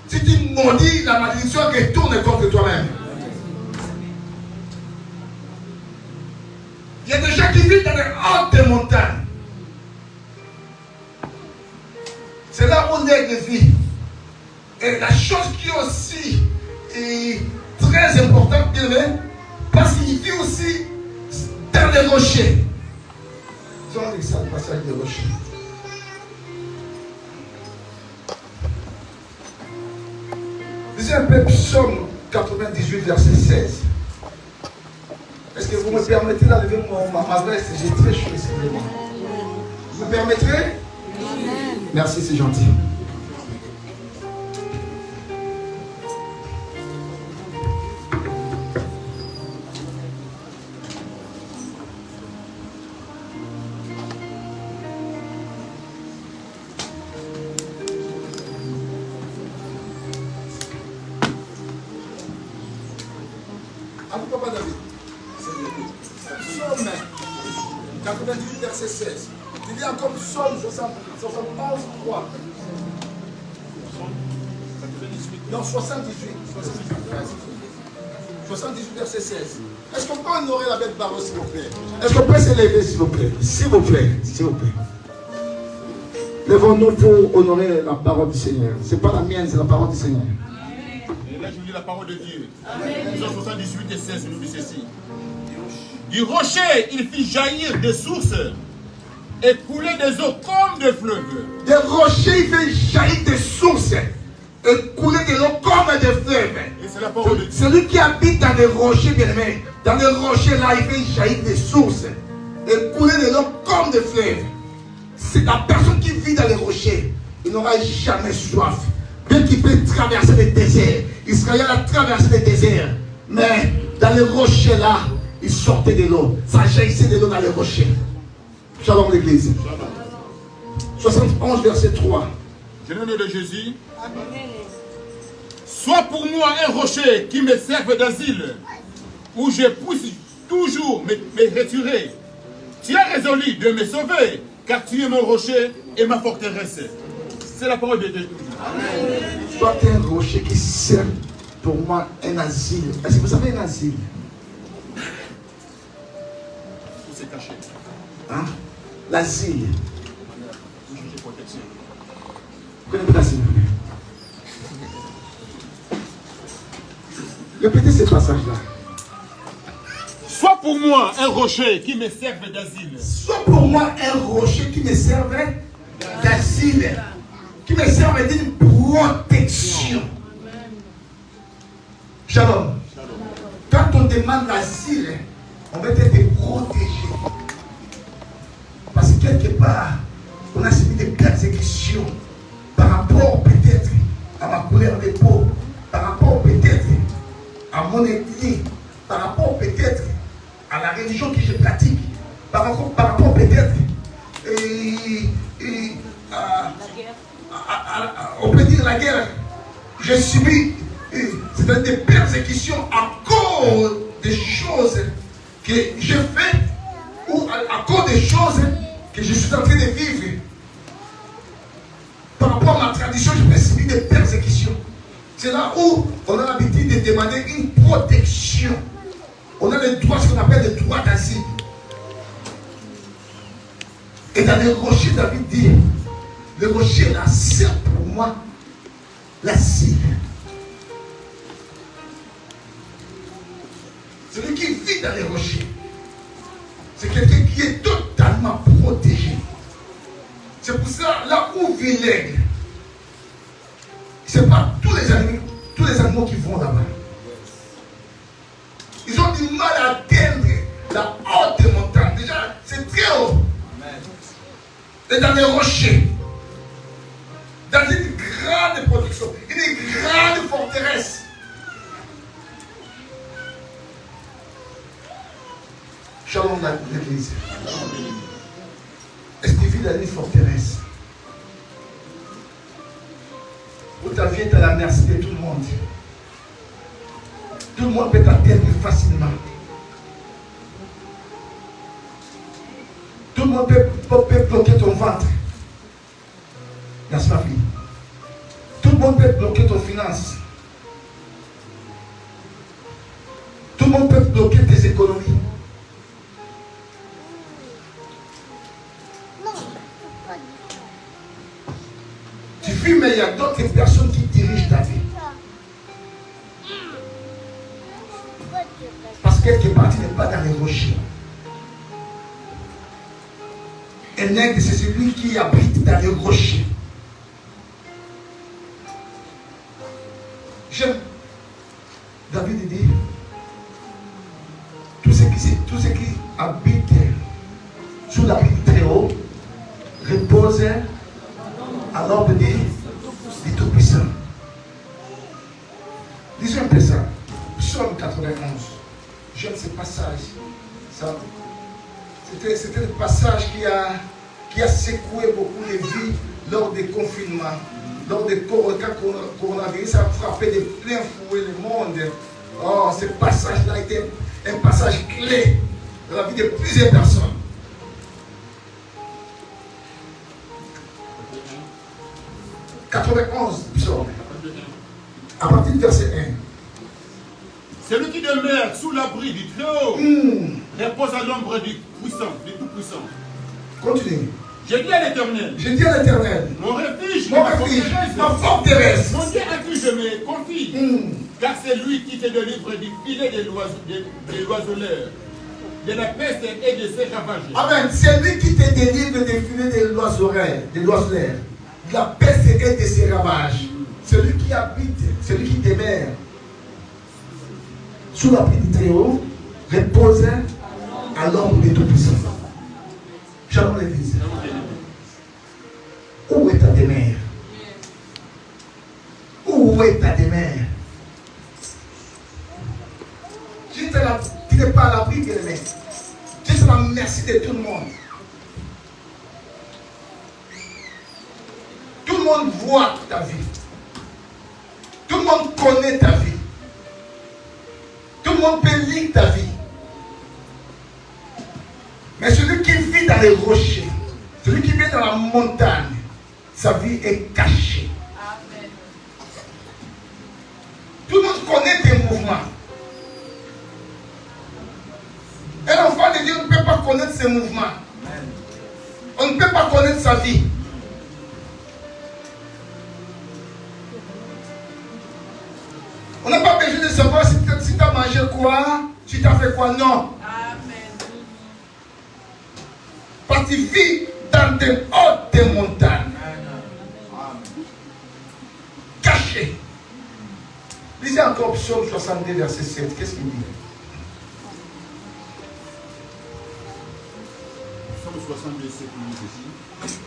Si tu maudis, la malédiction retourne contre toi-même. Il y a des gens qui vivent dans les hautes montagnes. C'est là où on est de vie. Et la chose qui est aussi très importante, bien aimé, parce qu'il vit aussi dans les rochers. On lit ça, le passage des rochers. Lisez un peu Psaume 98, verset 16. Est-ce que vous me permettez d'enlever ma veste? J'ai très chaud, excusez-moi. Vous me permettrez? Merci, c'est gentil. Papa David, Psaume 98, verset 16. Il dit encore Psaume 71, 3. Non, 78. 78. 78 verset 16. Est-ce qu'on peut honorer la belle parole, s'il vous plaît? Est-ce qu'on peut s'élever, s'il vous plaît? S'il vous plaît, s'il vous plaît. Lèvons-nous pour honorer la parole du Seigneur. Ce n'est pas la mienne, c'est la parole du Seigneur. Et là, je vous lis la parole de Dieu. 78 et 16, nous dit ceci. Du rocher, il fit jaillir des sources et couler des eaux comme des fleuves. Des rochers, il fait jaillir des sources et couler de l'eau comme des fleuves. Et c'est la parole de Dieu. Celui qui habite dans les rochers, bien aimé, dans les rochers là, il fait jaillir des sources et couler de l'eau comme des fleuves. C'est la personne qui vit dans les rochers, il n'aura jamais soif. Bien qu'il peut traverser les déserts, Israël a traversé les déserts, mais dans les rochers là, il sortait de l'eau. Ça jaillissait de l'eau dans les rochers. Shalom l'église. 71 verset 3. Je le nom de Jésus. Sois pour moi un rocher qui me serve d'asile, où je puisse toujours me retirer. Tu as résolu de me sauver, car tu es mon rocher et ma forteresse. C'est la parole de Dieu. Sois un rocher qui sert pour moi un asile. Est-ce que vous savez un asile? Tout s'est caché. Hein? L'asile. Pour chercher protection. Vous connaissez l'asile? Répétez ce passage-là. Sois pour moi un rocher qui me serve d'asile. Sois pour moi un rocher qui me serve d'asile. Qui me serve d'une protection. Shalom. Quand on demande l'asile, on va être protégé. Parce que quelque part, on a subi des persécutions par rapport peut-être à ma couleur de peau, par rapport peut-être à mon ethnie, par rapport peut-être à la religion que je pratique, par rapport peut-être on peut dire la guerre. J'ai subi des persécutions à cause des choses que j'ai faites ou à cause des choses que je suis en train de vivre. Par rapport à ma tradition, je peux subir des persécutions. C'est là où on a l'habitude de demander une protection. On a le droit, ce qu'on appelle le droit d'asile. Et dans les rochers, David dit, le rocher là sert pour moi l'asile. Celui qui vit dans les rochers, c'est quelqu'un qui est totalement protégé. C'est pour ça, là où vit l'aigle, ce n'est pas tous les animaux qui vont là-bas. Ils ont du mal à atteindre la haute montagne. Déjà, c'est très haut. Et dans les rochers, dans une grande protection, une grande forteresse. Shalom l'église. Est-ce que tu vis dans une forteresse où ta vie est à la merci de tout le monde? Tout le monde peut t'atteindre facilement. Tout le monde peut bloquer ton ventre. N'est-ce pas, fille? Tout le monde peut bloquer ton finance. Tout le monde peut bloquer tes économies. Tu vis, mais il y a d'autres personnes qui dirigent ta vie. Parce que quelque part, tu n'es pas dans les rochers. Un aigle, c'est celui qui habite dans les rochers. J'aime. David dit, tous ceux qui habitent sous l'abri très haut reposent à l'ordre du Tout-Puissant. Lisons un peu ça. Psaume 91. J'aime ce passage. C'était le passage qui a secoué beaucoup de vies lors des confinements. Lors des coronavirus, ça a frappé de plein fouet le monde. Oh, ce passage-là était un passage clé dans la vie de plusieurs personnes. « 91, psaume. À partir du verset 1. Celui qui demeure sous l'abri du Très-Haut repose à l'ombre du puissant, du Tout-Puissant. Continue. J'ai dit à l'Éternel, Mon refuge, ma forteresse. Mon Dieu à qui je me confie, car c'est lui qui te délivre du filet des oiseleurs, de la peste et de ses ravages. Amen. C'est lui qui te délivre des filets des oiseleurs, de la peste et de ses ravages. Celui qui habite, celui qui demeure sous l'abri du Très-Haut repose à l'ombre du Tout-Puissant. Shalom l'église. Où est ta demeure? Où est ta demeure? Tu n'es pas à l'abri, bien-aimé. Tu es à la merci de tout le monde. Tout le monde voit ta vie. Tout le monde connaît ta vie. Tout le monde peut lire ta vie. Mais celui qui vit dans les rochers, celui qui vit dans la montagne, sa vie est cachée. Amen. Tout le monde connaît tes mouvements. Et l'enfant de Dieu ne peut pas connaître ses mouvements. Amen. On ne peut pas connaître sa vie. On n'a pas besoin de savoir si tu as mangé quoi, si tu as fait quoi, non. Parce que tu vis dans de hautes montagnes. Caché. Lisez encore Psaume 62, verset 7. Qu'est-ce qu'il dit? Psaume 62, 7 ici.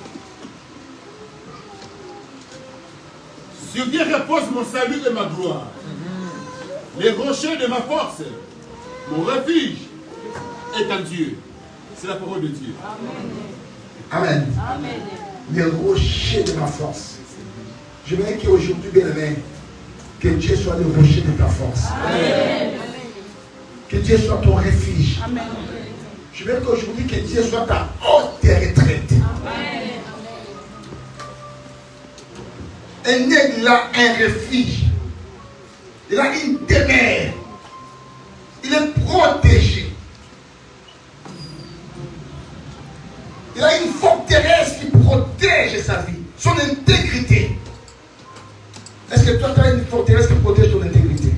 Sur qui repose mon salut et ma gloire. Les rochers de ma force. Mon refuge est en Dieu. C'est la parole de Dieu. Amen. Amen. Les rochers de ma force. Je veux qu'aujourd'hui, bien-aimé, que Dieu soit le rocher de ta force. Amen. Que Dieu soit ton refuge. Amen. Je veux qu'aujourd'hui, que Dieu soit ta haute retraite. Amen. Un aigle a un refuge. Il a une demeure. Il est protégé. Il a une forteresse qui protège sa vie, son intégrité. Est-ce que toi, tu as une forteresse qui protège ton intégrité?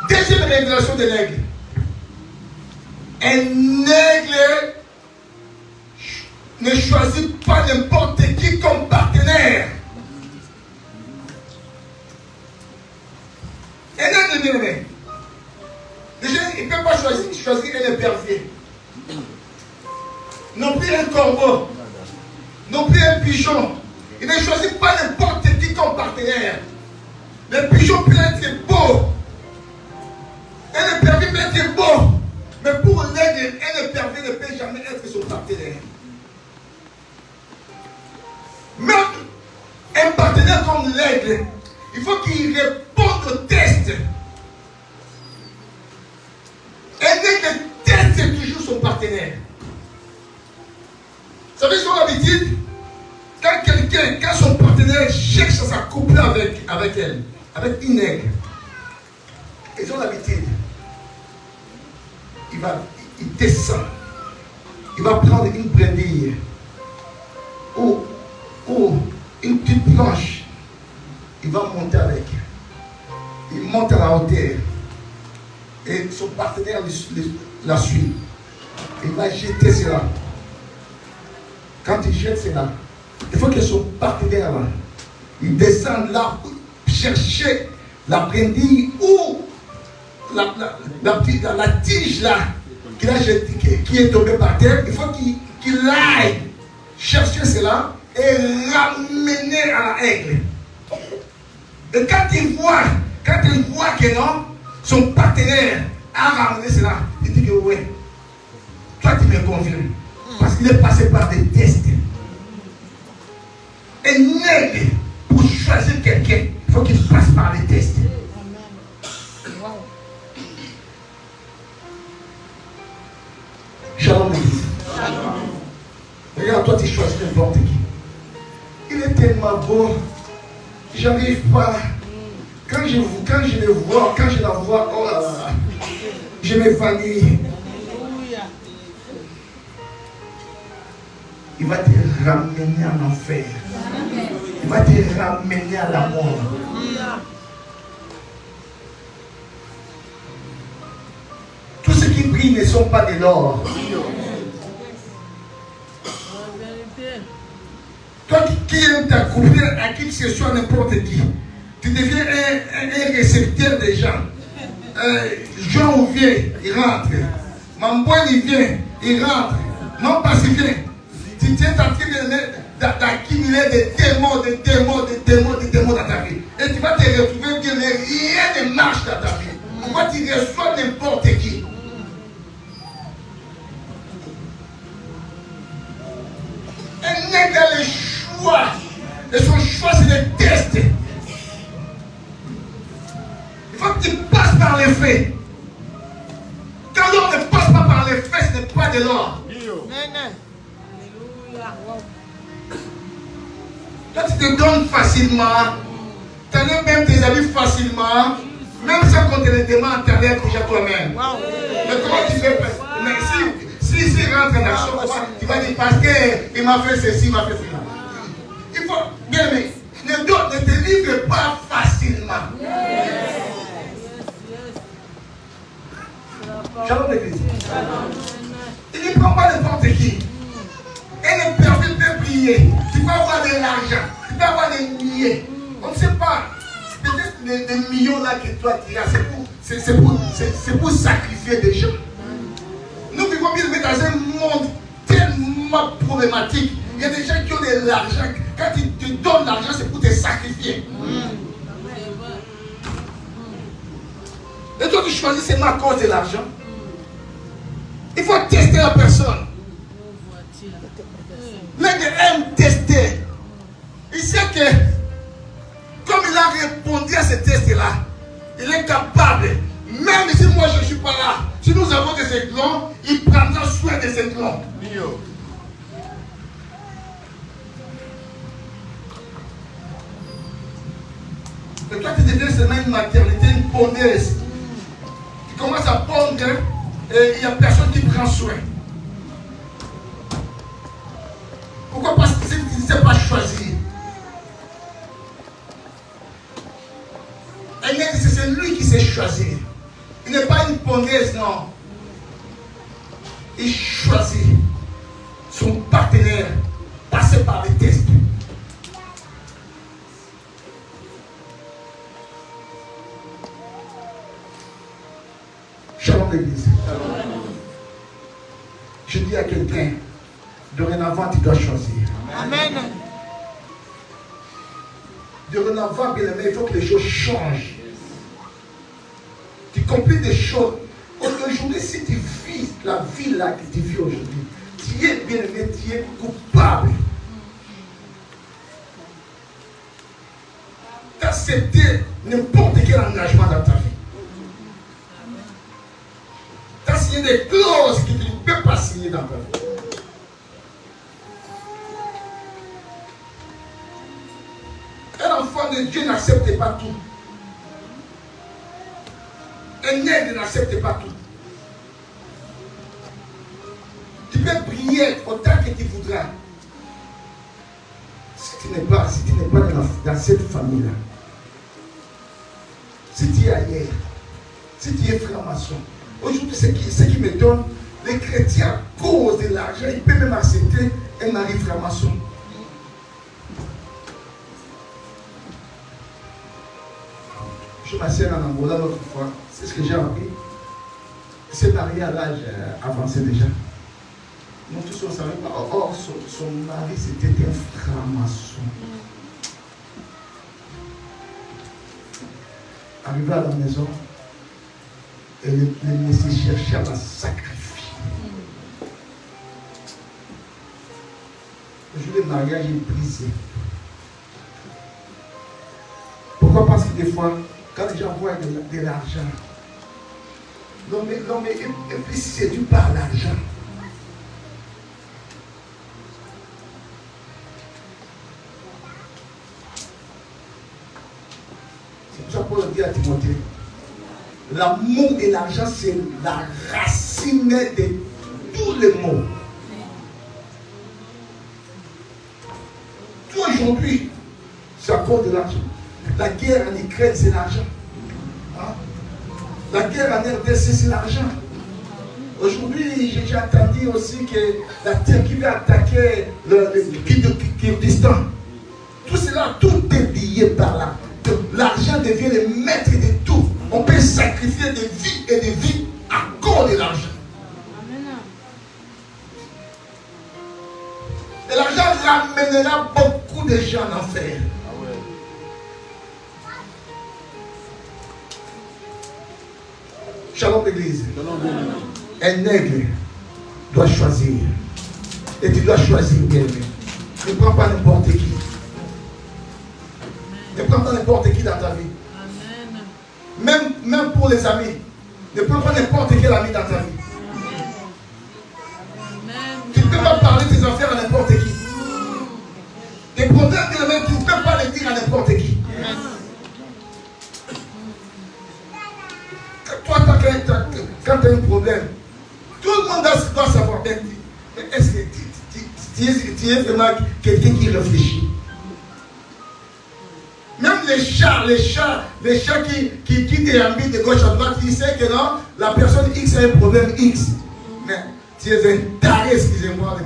Deuxième révélation de l'aigle. Un aigle ne choisit pas n'importe qui comme partenaire. Un aigle, bien aimé. Déjà, il ne peut pas choisir un épervier. Non plus un corbeau. Non plus un pigeon. Il ne choisit pas n'importe qui comme partenaire. Le pigeon peut être beau. Un épervier peut être beau. Mais pour l'aigle, un épervier ne peut jamais être son partenaire. Même un partenaire comme l'aigle, il faut qu'il réponde au test. Un aigle teste toujours son partenaire. Vous savez son habitude? Quand son partenaire cherche à s'accoupler avec elle, avec une aigle, ils ont l'habitude. Il descend. Il va prendre une brindille ou une petite planche. Il va monter avec. Il monte à la hauteur. Et son partenaire la suit. Il va jeter cela. Quand il jette cela, il faut que son partenaire là, il descende là pour chercher la brindille ou la tige là qu'il a jeté, qui est tombée par terre. Il faut qu'il aille chercher cela et ramener à la aigle. Et quand il voit que non, son partenaire a ramené cela, il dit que oui, toi tu me conviens. Parce qu'il est passé par des tests. Un aigle, pour choisir quelqu'un, il faut qu'il passe par des tests. Shalom l'église. Regarde, toi tu choisis n'importe qui. Il est tellement beau. J'arrive pas. quand je le vois, quand je la vois, oh là là, je m'évanouis. Il va te ramener en enfer. Il va te ramener à la mort. Tous ceux qui brillent ne sont pas de l'or. Toi qui aimes t'accoupler à qui que ce soit, n'importe qui, tu deviens un récepteur des gens. Jean vient, il rentre. Mamboine, il vient, il rentre. Non pas il vient. Tu es en train d'accumuler des démons dans ta vie. Et tu vas te retrouver que rien ne marche dans ta vie. Pourquoi tu reçois n'importe qui? Un nègre a le choix. Et son choix, c'est de tester. Il faut que tu passes par les faits. Quand l'or ne passe pas par les faits, ce n'est pas de l'or. Quand tu te donnes facilement, tu enlèves même tes amis facilement, même sans qu'on te le demande, tu enlèves déjà toi-même. Mais comment tu fais? Mais si rentre en action, tu vas dire parce qu'il m'a fait ceci, il m'a fait cela. Il faut, bien aimé, ne te livre pas facilement. Shalom l'église. Il ne prend pas n'importe qui. Et ne permet de prier. Tu peux avoir de l'argent, tu peux avoir des milliers. On ne sait pas. Peut-être les millions là que toi tu as, c'est pour sacrifier des gens. Nous vivons bien dans un monde tellement problématique. Il y a des gens qui ont de l'argent. Quand ils te donnent l'argent, c'est pour te sacrifier. Et toi, tu choisis seulement à cause de l'argent. Il faut tester la personne. L'aigle aime tester. Il sait que, comme il a répondu à ce test-là, il est capable, même si moi je ne suis pas là, si nous avons des aiglons, il prendra soin des aiglons. Et toi, tu deviens seulement une maternité, une pondeuse. Tu commences à pondre et il n'y a personne qui prend soin. Pourquoi? Parce que tu ne sais pas choisir. C'est lui qui sait choisir. Il n'est pas une pondeuse, non. Il choisit son partenaire, passer par les tests. Shalom l'église. Je dis à quelqu'un, dorénavant tu dois choisir. Amen. Dorénavant, bien aimé, il faut que les choses changent. Tu compliques des choses. Aujourd'hui, si tu vis la vie là que tu vis aujourd'hui, tu es bien aimé, tu es coupable d'accepter n'importe quel engagement dans ta vie. Tu as signé des clauses que tu ne peux pas signer dans ta vie. Un enfant de Dieu n'accepte pas tout. Un nègre n'accepte pas tout. Tu peux prier autant que tu voudras. Si tu n'es pas dans cette famille-là, si tu es ailleurs, si tu es franc-maçon, aujourd'hui, ce qui me donne, les chrétiens, à cause de l'argent, ils peuvent même accepter un mari franc-maçon. Je m'assieds en Angola l'autre fois, c'est ce que j'ai appris. Il s'est marié à l'âge avancé déjà. Nous tous on savait pas. Or, son mari c'était un franc-maçon. Arrivé à la maison, et le monsieur cherchait à la sacrifier. Le jour du mariage est brisé. Pourquoi? Parce que des fois, quand les gens voient de l'argent, l'homme est plus séduit par l'argent. C'est pour ça que Paul dit à Timothée, l'amour et l'argent, c'est la racine de tous les maux. Tout aujourd'hui, c'est à cause de l'argent. La guerre en Ukraine, c'est l'argent. Hein? La guerre en RDC, c'est l'argent. Aujourd'hui, j'ai entendu aussi que la Turquie va attaquer le Kurdistan. Tout cela, tout est lié par là. L'argent devient le maître de tout. On peut sacrifier des vies et des vies à cause de l'argent. Et l'argent ramènera beaucoup de gens en enfer. Shalom l'église. Un aigle doit choisir. Et tu dois choisir bien aimé. Ne prends pas n'importe qui. Ne prends pas n'importe qui dans ta vie. Même pour les amis. Ne prends pas n'importe quel ami dans ta vie. Tu ne peux pas parler de tes affaires à n'importe qui. Tes problèmes, tu ne peux pas les dire à n'importe qui. Toi, quand tu as un problème, tout le monde doit savoir bien. Est-ce que tu es vraiment quelqu'un qui réfléchit? Même les chats qui déambulent de gauche à droite, ils savent que non, la personne X a un problème X. Mais tu es un taré, excusez-moi.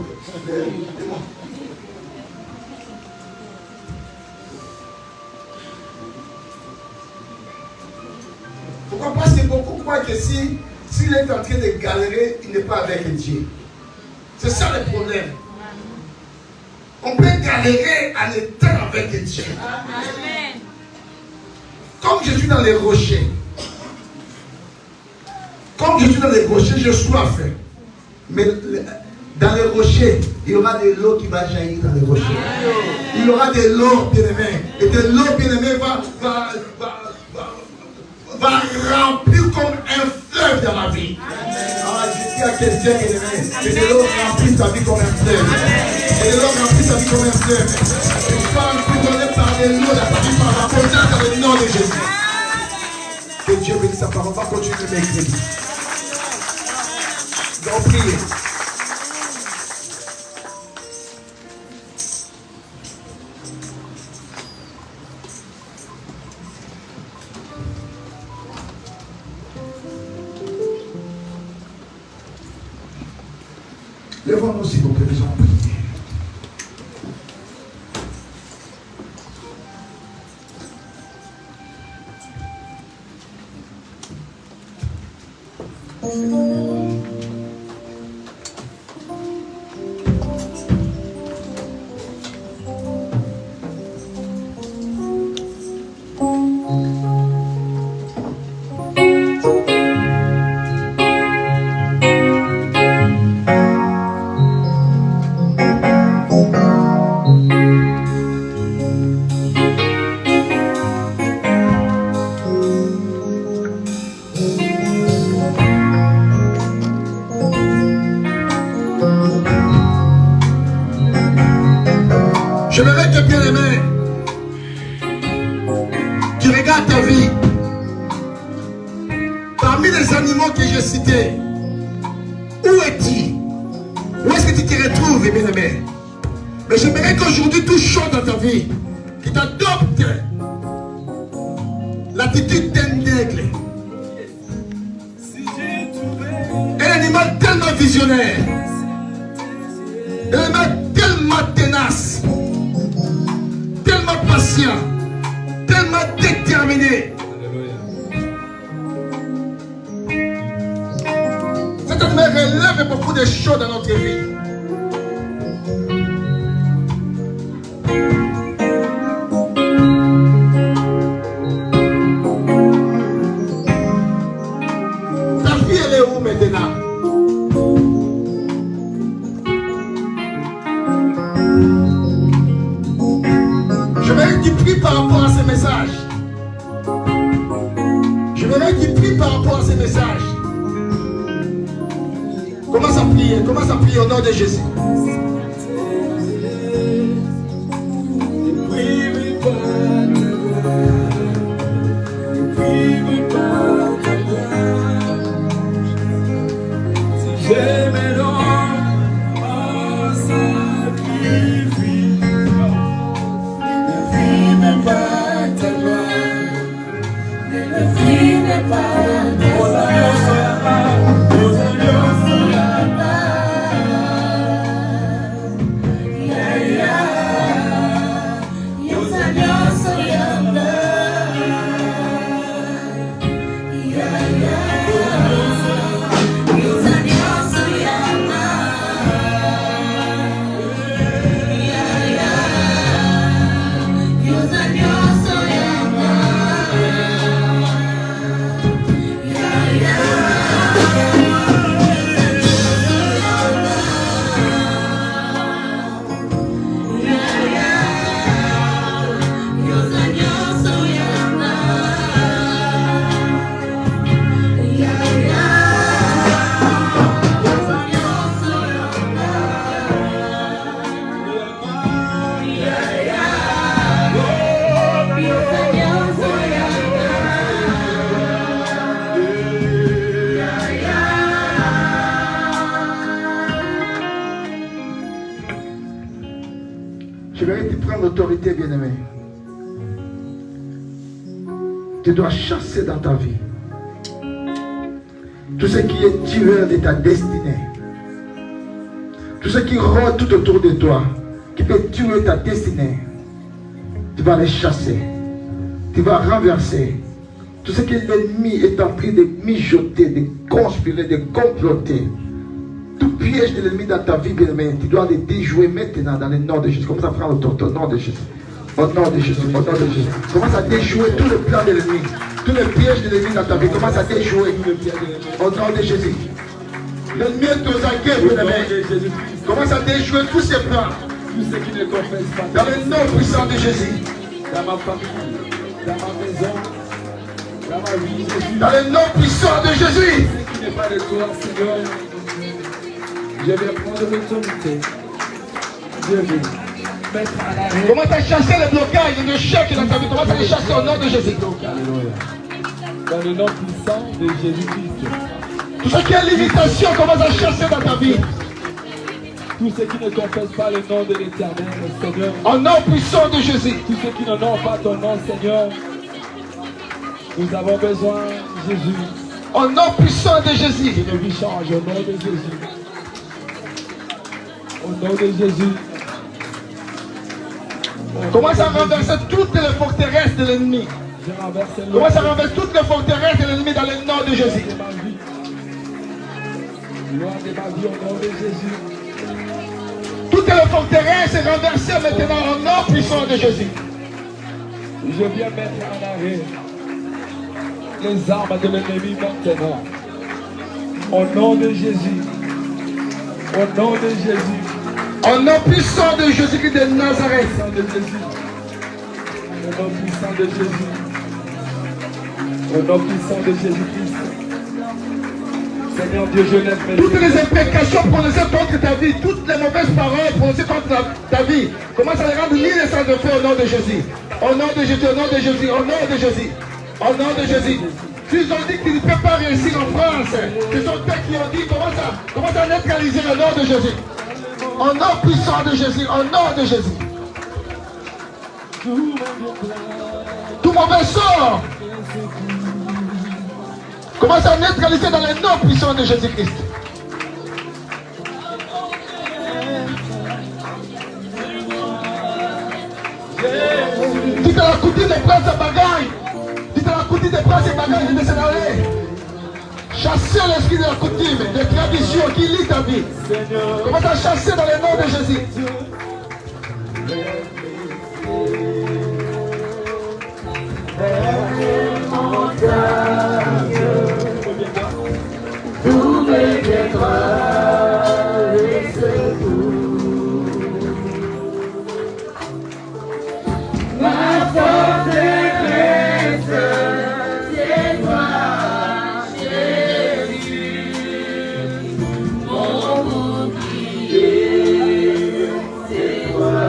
Pourquoi? Parce que beaucoup croient que s'il est en train de galérer, il n'est pas avec Dieu. C'est ça le problème. On peut galérer en étant avec Dieu. Amen. Comme je suis dans les rochers, je suis soif. Mais dans les rochers, il y aura de l'eau qui va jaillir dans les rochers. Il y aura de l'eau, bien-aimé. Et de l'eau, bien-aimé, va remplir comme un fleuve dans ma vie. Ah, je dis à quelqu'un qui est de l'eau remplit sa vie comme un fleuve. Et de l'eau remplit sa vie comme un fleuve. Et pas emprisonné par de l'eau, la vie par la abondance dans le nom de Jésus. Que Dieu bénisse sa parole. On va continuer de m'écrire. Donc priez. Lèvons-nous s'il vous plaît, nous allons prier. J'aimerais que bien-aimé, tu regardes ta vie. Parmi les animaux que j'ai cités, où es-tu? Où est-ce que tu te retrouves, bien-aimé? Mais j'aimerais qu'aujourd'hui tout change dans ta vie, que tu adoptes l'attitude d'un aigle. Un animal tellement visionnaire, un animal tellement tenace, tellement patient, tellement déterminé. Cet animal relève beaucoup de choses dans notre vie. Ta fille, elle est où maintenant? Je veux que tu pries par rapport à ces messages. Je veux que tu pries par rapport à ces messages. Commence à prier au nom de Jésus. Je vais te prendre l'autorité, bien-aimé. Tu dois chasser dans ta vie tout ce qui est tueur de ta destinée. Tout ce qui rôde tout autour de toi, qui peut tuer ta destinée. Tu vas les chasser. Tu vas renverser. Tout ce que l'ennemi est en train de mijoter, de conspirer, de comploter. Tout piège de l'ennemi dans ta vie, bien-aimé, tu dois les déjouer maintenant dans le nom de Jésus. Commence à prendre au nom de Jésus. Au nom de Jésus, au nom de Jésus. Commence à déjouer tout le plan de l'ennemi. Tous les pièges de l'ennemi dans ta vie. Commence à déjouer au nom de Jésus. L'ennemi est aux aguets, bien-aimé. Commence à déjouer tous ces plans. Tous ceux qui ne confessent pas. Dans le nom puissant de Jésus. Dans ma famille, dans ma maison, dans ma vie, Jésus. Dans le nom puissant de Jésus. Ce qui n'est pas de toi, Seigneur. Je vais prendre l'autorité. Je vais mettre à l'arrêt. Commence à chasser les blocages et les chocs dans ta vie. Commence à les chasser au nom de Jésus. Alléluia. Dans le nom puissant de Jésus-Christ. Tout ce qui est limitation, commence à chasser dans ta vie. Tous ceux qui ne confessent pas le nom de l'Éternel, Seigneur. Au nom puissant de Jésus. Tous ceux qui n'ont pas ton nom, Seigneur. Nous avons besoin, Jésus. Au nom puissant de Jésus. Que nos vies changent au nom de Jésus. Au nom de Jésus. Commence à renverser toutes les forteresses de l'ennemi. Commence à renverser toutes les forteresses de l'ennemi dans le nom de Jésus. Loi de ma vie au nom de Jésus. Toutes les forteresses sont renversées maintenant au nom puissant de Jésus. Je viens mettre en arrêt les armes de l'ennemi maintenant. Au nom de Jésus. Au nom de Jésus. Au nom puissant de Jésus-Christ de Nazareth. Au nom de Jésus. Au nom puissant de Jésus. Au nom puissant de Jésus-Christ. Seigneur Dieu, je lève mes toutes les imprécations prononcées contre ta vie, toutes les mauvaises paroles prononcées contre ta vie, commence à les rendre nulles et sans effet au nom de Jésus. Au nom de Jésus, au nom de Jésus, au nom de Jésus. Au nom de Jésus. S'ils ont dit qu'ils ne peuvent pas réussir en France, ce sont eux qui ont dit, commence à neutraliser au nom de Jésus. Au nom puissant de Jésus, au nom de Jésus. Tout mauvais sort. Commence à neutraliser dans le nom puissant de Jésus-Christ. Dites à la coutume de prendre sa bagaille. Dites à la coutume de prendre ses bagages et de s'en aller. Chassez l'esprit de la coutume, de tradition qui lie ta vie. Commence à chasser dans le nom de Jésus. Tout me viendra et secours. Ma forteresse, c'est toi, Jésus. Mon bouclier, c'est toi.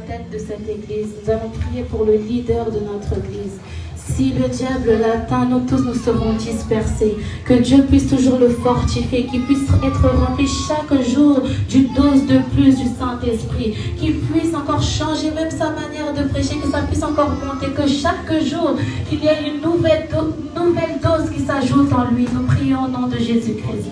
tête de cette église. Nous allons prier pour le leader de notre église. Si le diable l'atteint, nous tous nous serons dispersés. Que Dieu puisse toujours le fortifier, qu'il puisse être rempli chaque jour d'une dose de plus du Saint-Esprit, qu'il puisse encore changer même sa manière de prêcher, que ça puisse encore monter, que chaque jour, qu'il y ait une nouvelle dose qui s'ajoute en lui. Nous prions au nom de Jésus-Christ.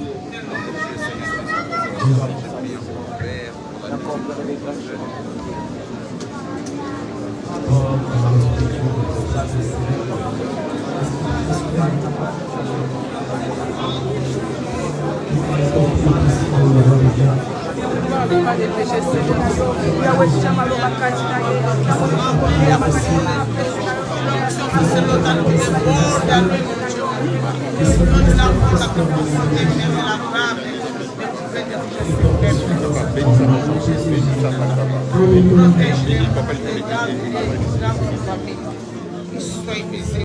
Isso foi